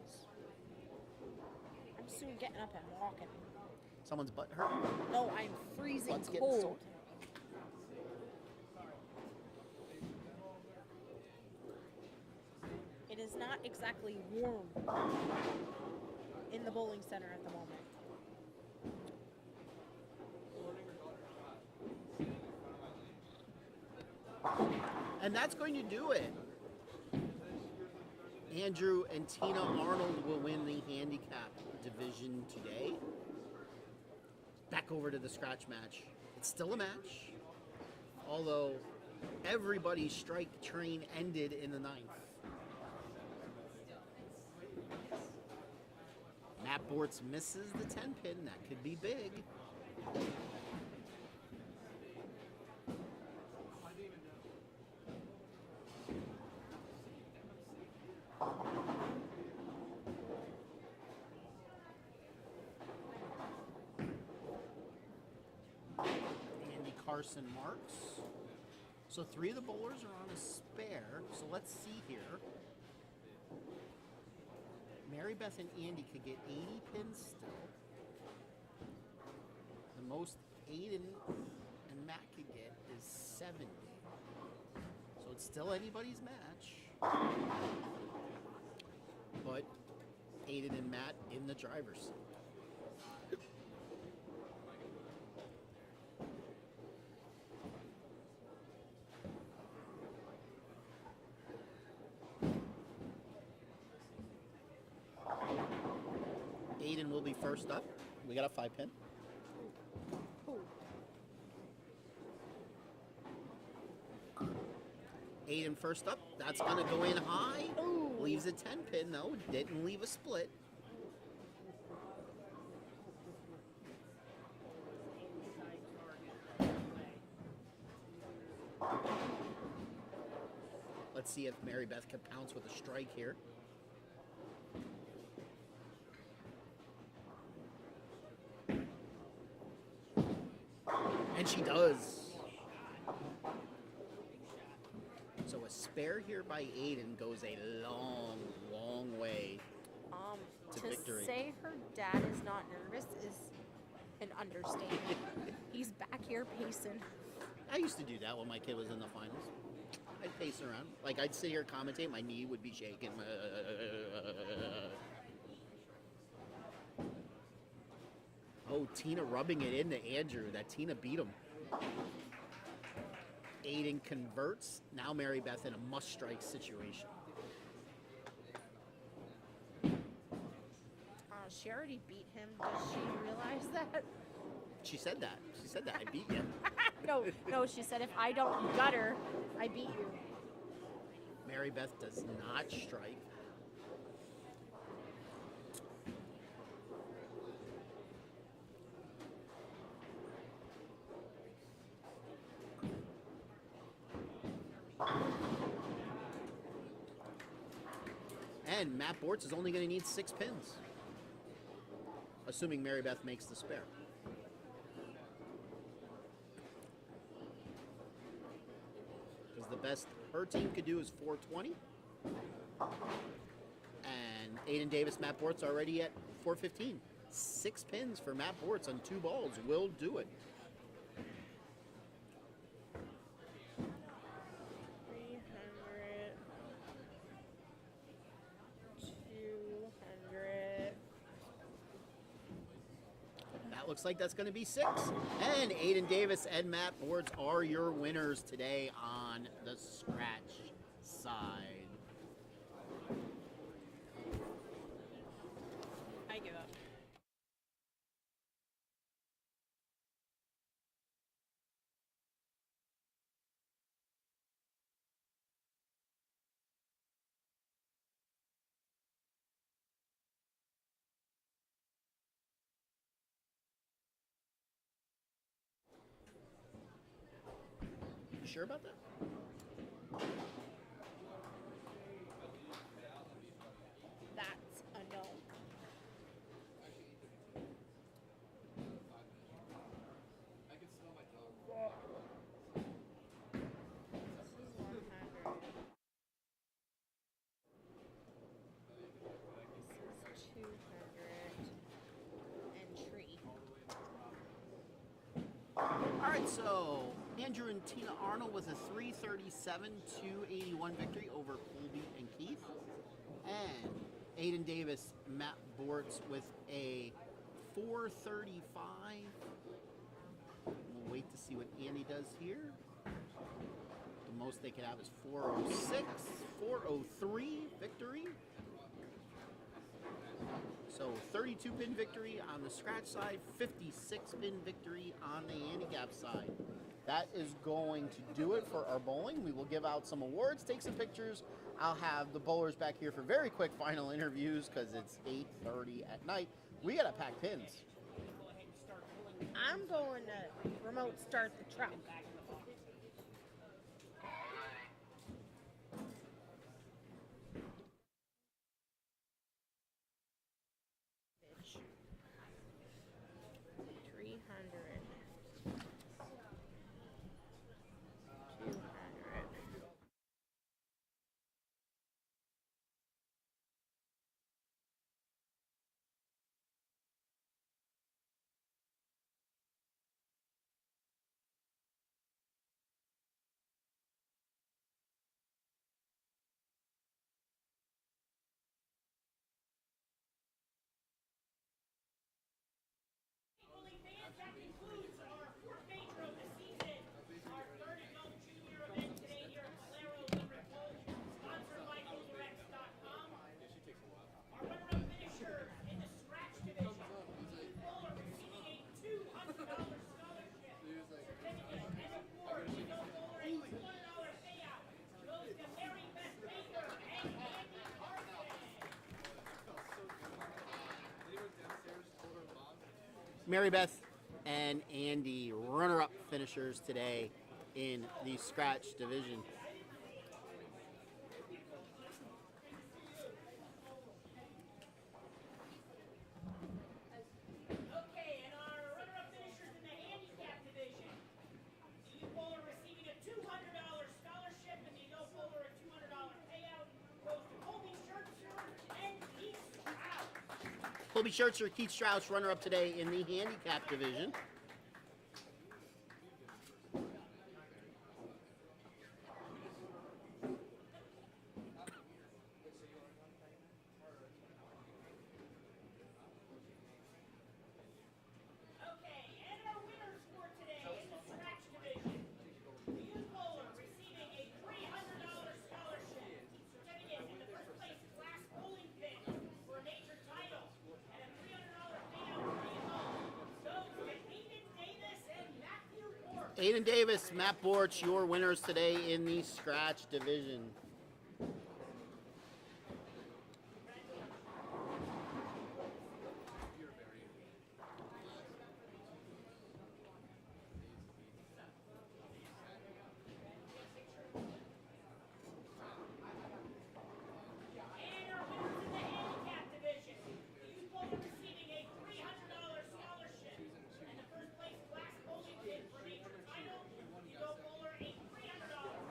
I'm soon getting up and walking. Someone's butt hurt. No, I'm freezing Butt's getting cold. sore. It is not exactly warm in the bowling center at the moment. And that's going to do it. Andrew and Tina Arnold will win the handicap division today. Back over to the scratch match. It's still a match, although everybody's strike train ended in the 9th. Matt Bortz misses the 10 pin. That could be big. Carson marks. So 3 of the bowlers are on a spare. So let's see here. Mary Beth and Andy could get 80 pins still. The most Aiden and Matt could get is 70. So it's still anybody's match. But Aiden and Matt in the driver's seat. Aiden will be first up. We got a 5-pin. Aiden first up. That's going to go in high. Ooh. Leaves a 10-pin, though. Didn't leave a split. Let's see if Mary Beth can pounce with a strike here. And she does. So a spare here by Aiden goes a long, long way to victory. Say her dad is not nervous is an understatement. He's back here pacing. I used to do that when my kid was in the finals. I'd pace around. Like, I'd sit here commentate, my knee would be shaking. Oh, Tina rubbing it into Andrew. That Tina beat him. Aiden converts. Now Mary Beth in a must-strike situation. She already beat him. Does she realize that? She said that. She said that. I beat you. No, she said if I don't gut her, I beat you. Mary Beth does not strike. And Matt Bortz is only going to need 6 pins. Assuming Mary Beth makes the spare. Because the best her team could do is 420. And Aiden Davis, Matt Bortz already at 415. 6 pins for Matt Bortz on 2 balls will do it. 300, 200. That looks like that's going to be 6. And Aiden Davis and Matt Bortz are your winners today on the scratch side. I give up. You sure about that? That's a no. This is 100. This is 200. And tree. All right, so Andrew and Tina Arnold with a 337-281 victory over Colby and Keith. And Aiden Davis, Matt Bortz with a 435. We'll wait to see what Andy does here. The most they could have is 406, 403 victory. So 32-pin victory on the scratch side, 56-pin victory on the handicap side. That is going to do it for our bowling. We will give out some awards, take some pictures. I'll have the bowlers back here for very quick final interviews because it's 8:30 at night. We got to pack pins. I'm going to remote start the truck. Bitch. 300. Mary Beth and Andy, runner-up finishers today in the scratch division. Okay, and our runner-up finishers in the handicap division. The youth bowler receiving a $200 scholarship and the adult bowler a $200 payout goes to Colby Schertzer and Keith Strauss. Colby Schertzer, Keith Strauss, runner-up today in the handicap division. Okay, and our winners for today in the scratch division. The youth bowler receiving a $300 scholarship, certificate in the first place glass bowling pin for a major title, and a $300 payout for the adult goes to Aiden Davis and Matthew Bork. Aiden Davis, Matt Borch, your winners today in the scratch division. And our winners in the handicap division. The youth bowler receiving a $300 scholarship and the first place glass bowling pin for a major title. The adult bowler a $300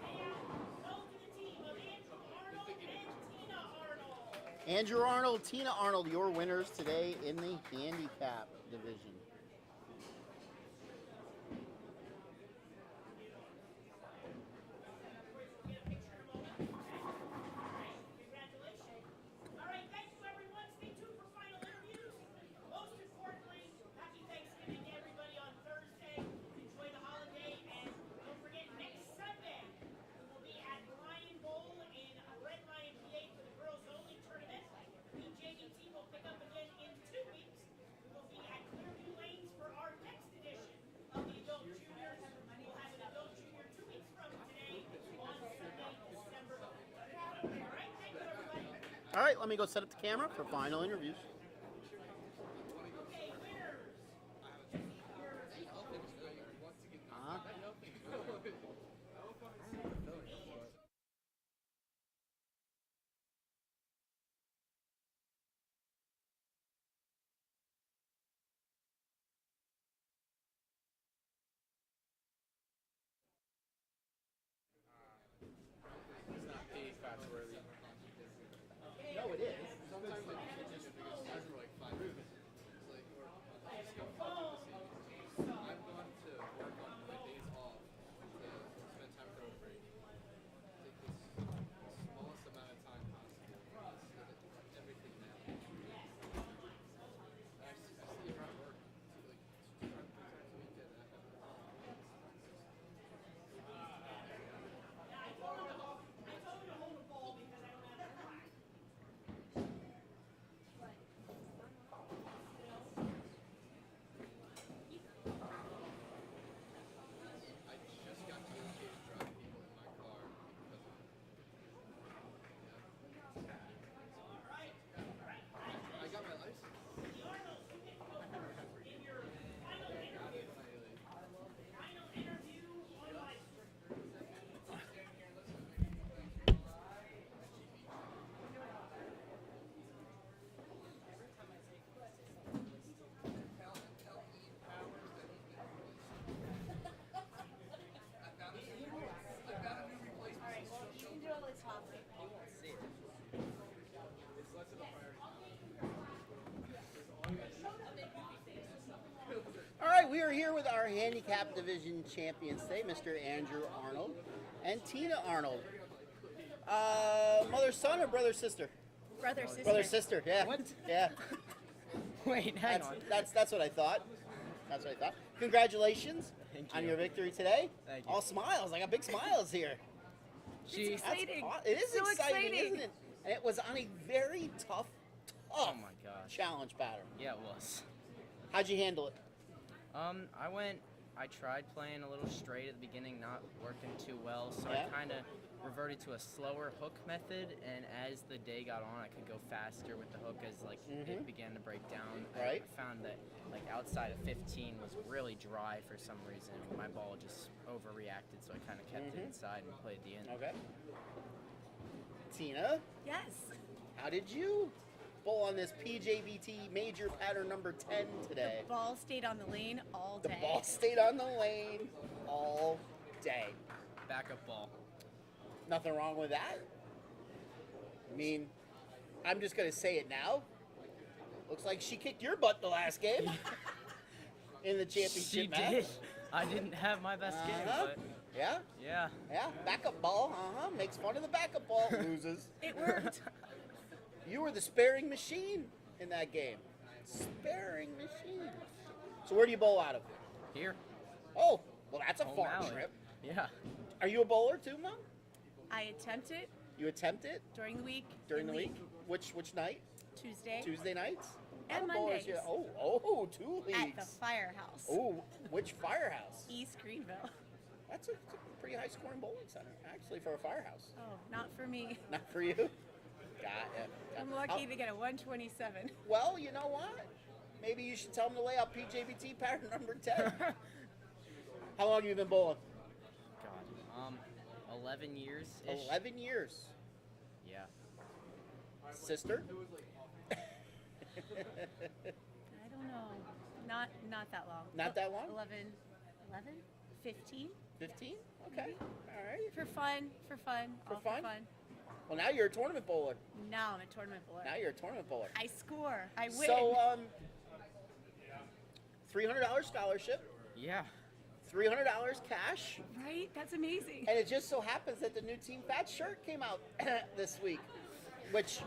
payout goes to the team of Andrew Arnold and Tina Arnold. Andrew Arnold, Tina Arnold, your winners today in the handicap division. Get a picture in a moment. Alright, congratulations. Alright, thank you everyone. Stay tuned for final interviews. Most importantly, happy Thanksgiving to everybody on Thursday. Enjoy the holiday and don't forget next Sunday we will be at Lion Bowl in Red Lion, PA for the girls only tournament. PJBT will pick up again in 2 weeks. We will be at Clearview Lanes for our next edition of the adult juniors. We'll have an adult junior 2 weeks from today on Sunday, December 3rd. Alright, thank you everybody. All right, let me go set up the camera for final interviews. Okay, winners. Uh-huh. It's not pay fast worthy. No, it is. Sometimes like it just has for like 5 minutes. It's like or I'll just go fucking this evening. I've gone to work on my days off to spend time with our break. Take this smallest amount of time possible. Just everything now. I see her at work like 2 times, 3 times a week. I told him to hold a ball because I don't have a flag. I just got to drive people in my car because of I got my license. The Arnolds, you get to go first in your final interview. Final interview on live stream. All right, we are here with our handicap division champions today, Mr. Andrew Arnold and Tina Arnold. Mother, son, or brother, sister? Brother, sister. Brother, sister. Yeah. What? Yeah. Wait, hang on. That's what I thought. That's what I thought. Congratulations Thank on you. your victory today. Thank you. All smiles. I got big smiles here. She. That's Exciting. It is So exciting, exciting. isn't it? And it was on a very tough Oh my gosh. challenge pattern. Yeah, it was. How'd you handle it? I went I tried playing a little straight at the beginning, not working too well, so Yeah. I kind of reverted to a slower hook method, and as the day got on, I could go faster with the hook as like it began to break down. Right. I found that like outside of 15 was really dry for some reason. My ball just overreacted, so I kind of kept it inside and played the in. Okay. Tina, Yes. how did you bowl on this PJBT major pattern number 10 today? The ball stayed on the lane all The day. ball stayed on the lane all day. Backup ball. Nothing wrong with that. I mean, I'm just going to say it now. Looks like she kicked your butt the last game in the championship She match. did. I didn't have my best game, Uh-huh. but Yeah, yeah. yeah. Backup ball. Makes fun of the backup ball. Loses. It worked. You were the sparing machine in that game. Sparing machine. So where do you bowl out of? Here. Oh, well, that's a Home far alley. trip. Yeah. Are you a bowler too, Mom? I attempt it You attempt it during the week. during in the week? Which night? Tuesday. Tuesday nights? And How do bowlers Mondays. get- Oh, 2 leagues. At the firehouse. Oh, which firehouse? East Greenville. That's a pretty high scoring bowling center, actually, for a firehouse. Oh, not for me. Not for you? Got it. I'm lucky to get a 127. Well, you know what? Maybe you should tell them to lay out PJBT pattern number 10. How long have you been bowling? God. 11 years. 11 years. Yeah. Sister? I don't know. Not that long. Not that long? 11, 15? 15? Okay. All right. For fun. For All fun? Well, now you're a tournament bowler. Now I'm a tournament bowler. Now you're a tournament bowler. I score. I win. So, $300 scholarship, Yeah. $300 cash, right? That's amazing. and it just so happens that the new Team Fat shirt came out this week, which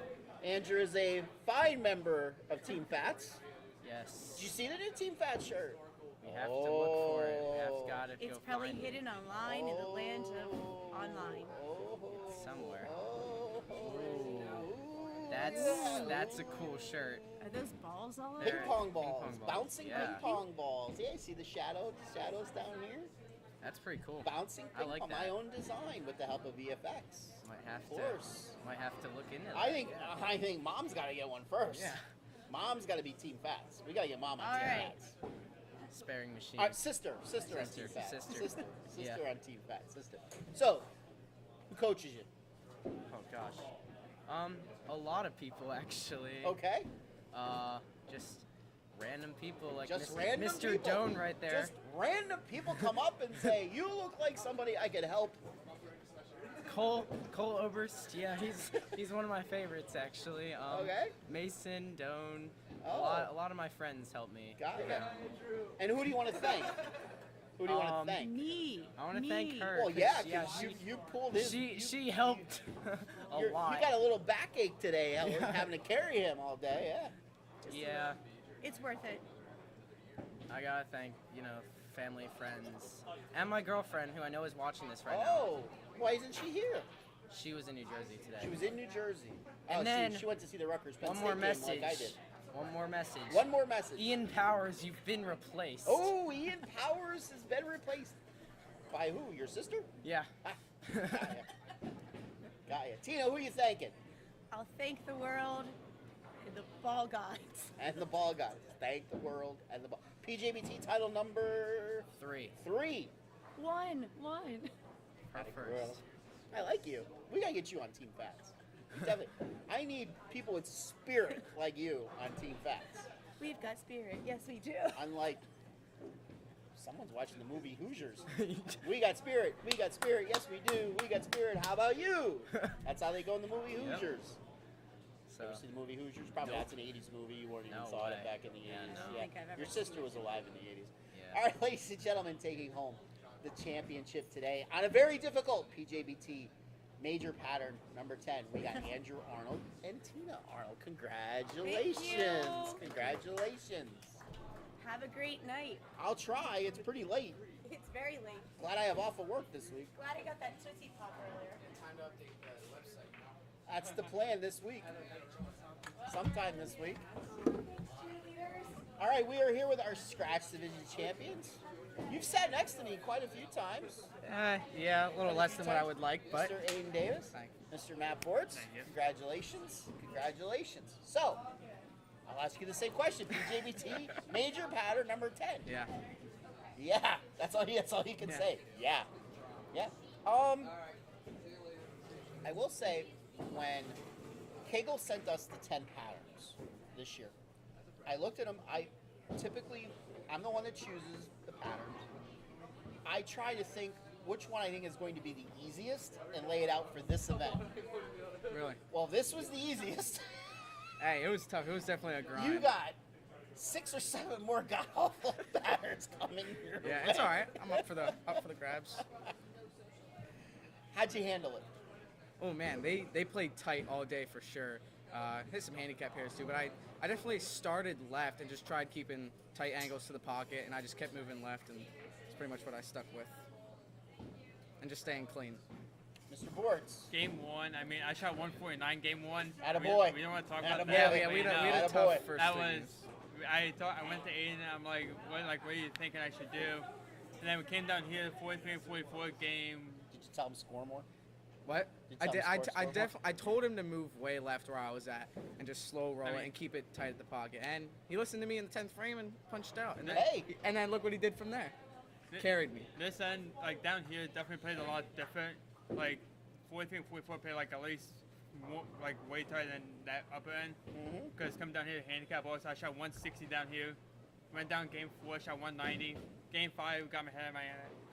Andrew is a fine member of Team Fats. Yes. Did you see the new Team Fat shirt? We have to look for it. We have got to It's go probably find it hidden online in the land of online. somewhere. Oh. That's a cool shirt. Are those balls all over? Ping There. pong balls, Ping pong balls, bouncing yeah. ping pong balls. Yeah, see the shadows down here? That's pretty cool. Bouncing I ping like pong, that. my own design with the help of VFX. Of course. Might have to look into that. I think Mom's got to get one first. Yeah. Mom's got to be Team Fats. We got to get Mom on All Team right. Fats. Sparing machine. All right, sister on Team Fats. Sister. Sister Yeah. on Team Fats. Sister. So, who coaches you? Oh gosh. A lot of people actually. Okay. Just random people like Just Mr. random Mr. people. Doan right there. Just random people come up and say, "You look like somebody I could help." Cole Oberst, yeah, he's one of my favorites actually. Okay. Mason, Doan, Oh. a lot of my friends helped me. Got it. Yeah. And who do you want to thank? Who do you want to thank? Me. I want to Me. thank her. Well, 'cause, yeah, because she you pulled his. she helped a You lot. got a little backache today, having to carry him all day. Yeah. Yeah, It's worth it. I gotta thank family, friends, and my girlfriend who I know is watching this right now. Oh, why isn't she here? She was in New Jersey today. She was in New Jersey. And oh, then she went to see the Rutgers Penn One State more game message. like I did. One more message. One more message. Ian Powers, you've been replaced. Oh, Ian Powers has been replaced by who? Your sister? Yeah. Ah, got ya. Got ya. Tina, who are you thanking? I'll thank the world and the ball gods. And the ball guys. Thank the world and the ball. PJBT title number 3. 3. One. Her Girl. first. I like you. We gotta get you on Team Fats. Definitely. I need people with spirit like you on Team Fats. We've got spirit. Yes, we do. Unlike someone's watching the movie Hoosiers. We got spirit. We got spirit. Yes, we do. We got spirit. How about you? That's how they go in the movie Yep. Hoosiers. So, Ever seen the movie Hoosiers? Probably Nope. that's an 80s movie. You weren't even No saw it way. back in the 80s. Yeah, no. I don't think I've ever Your seen sister was alive in the 80s. Yeah. All right, ladies and gentlemen, taking home the championship today on a very difficult PJBT major pattern number 10. We got Andrew Arnold and Tina Arnold. Congratulations. Congratulations. Have a great night. I'll try. It's pretty late. It's very late. Glad I have off of work this week. Glad I got that Tootsie Pop earlier. Time to update the website. That's the plan this week. Sometime this week. Cheerleaders. All right, we are here with our Scratch Division champions. You've sat next to me quite a few times. Yeah, a little less than what I would like, but Mr. Aiden Davis, Thank Mr. Matt Forts, Thank you. congratulations. Congratulations. So, I'll ask you the same question. PJBT major pattern number 10. yeah. Yeah, that's all he can Yeah. say. Yeah. Yeah. I will say, when Kegel sent us the 10 patterns this year, I looked at them. I'm the one that chooses the patterns. I try to think which one I think is going to be the easiest and lay it out for this event. Really. Well, this was the easiest. Hey, it was tough. It was definitely a grind. You got 6 or 7 more god-awful patterns coming your Yeah, way. it's all right. I'm up for the grabs. How'd you handle it? Oh man, they played tight all day for sure. Hit some handicap pairs too, but I definitely started left and just tried keeping tight angles to the pocket, and I just kept moving left, and it's pretty much what I stuck with. And just staying clean. Mr. Boards. Game 1, I mean, I shot 149 game 1. Attaboy. We don't want to talk about Attaboy. that. Yeah, but, we you had know, a Attaboy. tough first that three was, games. I went to Aiden, I'm like, what are you thinking I should do? And then we came down here, 43 and 44 game. Did you tell him to score more? What? Did I you did. tell him to score more? I told him to move way left where I was at and just slow roll I it mean- and keep it tight at the pocket. And he listened to me in the 10th frame and punched out. And then, Hey. and then look what he did from there. Th- Carried me. This end, like down here, definitely played a lot different. Like 43 and 44 played like at least more, like way tighter than that upper end. Mm-hmm. Because coming down here, handicap balls, I shot 160 down here. Went down game 4, shot 190. Game 5, got my head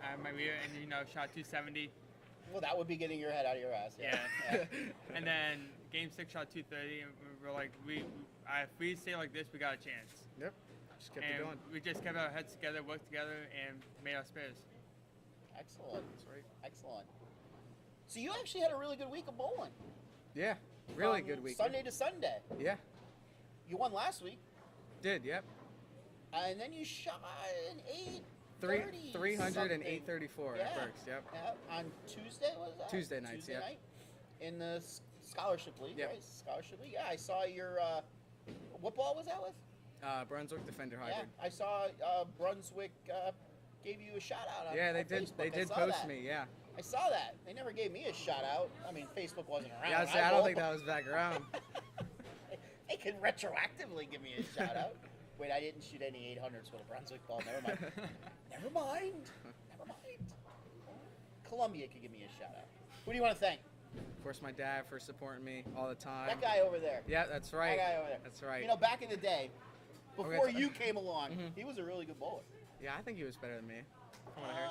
at my rear, and shot 270. Well, that would be getting your head out of your ass. Yeah. Yeah. And then game 6, shot 230, and we were like, if we stay like this, we got a chance. Yep. Just kept it And going. we just kept our heads together, worked together, and made our spares. Excellent. Excellent. So you actually had a really good week of bowling. Yeah. Really From good week. Sunday to Sunday. Yeah. You won last week, Did. Yep. and then you shot an 830 300 and something. 834 Yeah. at Berks. Yep. Yeah, on Tuesday, was that? Tuesday nights, Tuesday yeah. night in the scholarship league, Yep. right? Scholarship league. Yeah, I saw your. What ball was that with? Brunswick Defender Hybrid. Yeah, I saw Brunswick gave you a shout out. Yeah, on they did. Facebook. They I did saw post that. me. Yeah. I saw that. They never gave me a shout out. I mean, Facebook wasn't around. Yeah. I don't think that was back around. They can retroactively give me a shout out. Wait, I didn't shoot any 800s with a Brunswick ball. Never mind. Never mind. Never mind. Columbia could give me a shout out. Who do you want to thank? Of course, my dad for supporting me all the time. That guy over there. Yeah, that's right. That guy over there. That's right. You know, back in the day, Okay, before so- you came along, Mhm. he was a really good bowler. Yeah, I think he was better than me. From what I heard.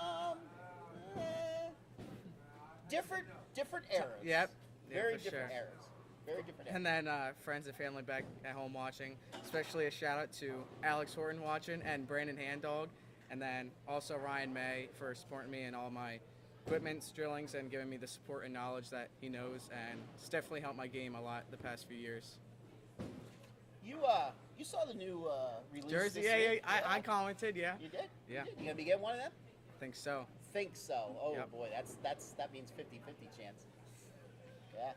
Different eras. Yep. Yeah, Very for different sure. eras. Very different eras. And then friends and family back at home watching. Especially a shout out to Alex Horton watching and Brandon Handdog. And then also Ryan May for supporting me in all my equipment, drillings, and giving me the support and knowledge that he knows. And it's definitely helped my game a lot the past few years. You saw the new release. Jersey, this yeah, week? I commented, yeah. You did? Yeah. You did? You gonna be getting one of them? Think so. Think so. Oh Yep. boy, that means 50-50 chance. Yeah.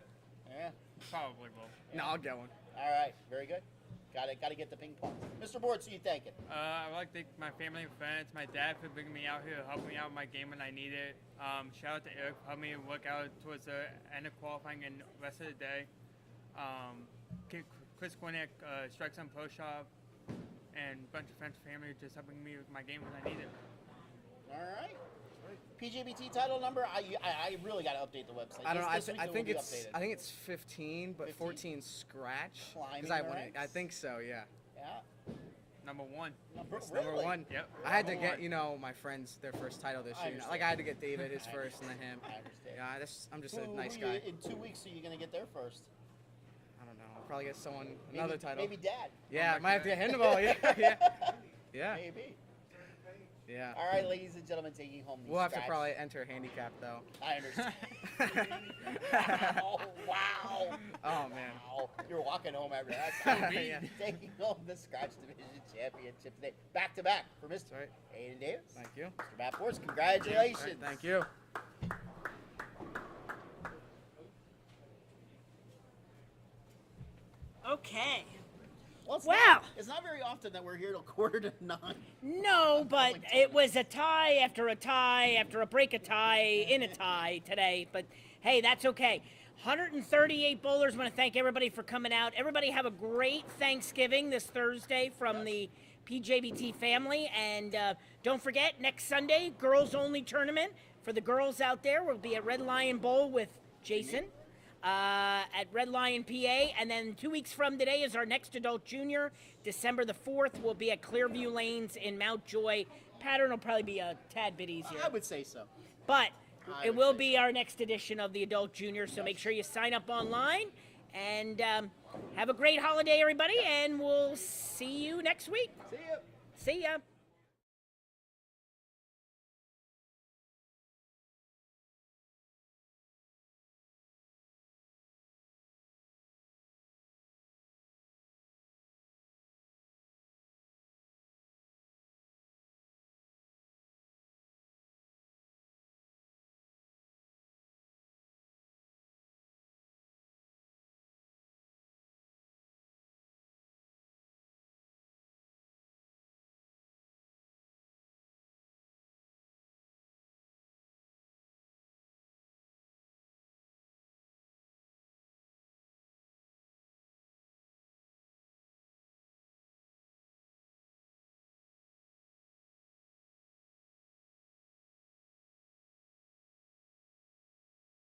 Yeah. Probably will. No, I'll get one. All right. Very good. Got to get the ping pong. Mr. Board, so you thanking? I would like to thank my family and friends, my dad for bringing me out here, helping me out with my game when I need it. Shout out to Eric for helping me work out towards the end of qualifying and the rest of the day. Chris Cornick, Strikes on Pro Shop, and a bunch of friends and family just helping me with my game when I need it. All right. PJBT title number. I really got to update the website. I don't know. This week I it will think be it's updated. I think it's 15, but 15? 14 scratch. Climbing I the won it. I ranks? think so. Yeah. Yeah. Number 1. It's Really? number one. Yep. I had to Number get one. my friends their first title this I year. understand. Like I had to get David his I first and then him. I understand. Yeah, I'm just Who- a nice who guy. In 2 weeks, are you gonna get there first? I don't know. I'll probably get someone another Maybe- title. Maybe Dad. Yeah, back might have to to that. get him the ball. Yeah, yeah, yeah, Maybe. yeah. All right, ladies and gentlemen, taking home the We'll have to scratch. probably enter handicap though. I understand. wow! Wow! Oh man. Wow. You're walking home after that. Yeah. Taking home the Scratch Division Championship today, back to back for Mr. That's right. Aiden Davis. Thank you. Mr. Matt Force, congratulations. All right, thank you. Okay. Well, Wow. It's not very often that we're here till 8:45. No, but it was a tie after a tie after a break of tie in a tie today. But hey, that's okay. 138 bowlers. I want to thank everybody for coming out. Everybody have a great Thanksgiving this Thursday from the PJBT family. And don't forget, next Sunday, girls only tournament. For the girls out there, we'll be at Red Lion Bowl with Jason at Red Lion, PA. And then 2 weeks from today is our next adult junior. December the 4th, we'll be at Clearview Lanes in Mount Joy. Pattern will probably be a tad bit easier. I would say so. But it will be our next edition of the adult junior, so make sure you sign up online. And have a great holiday, everybody, and we'll see you next week. See ya. See ya.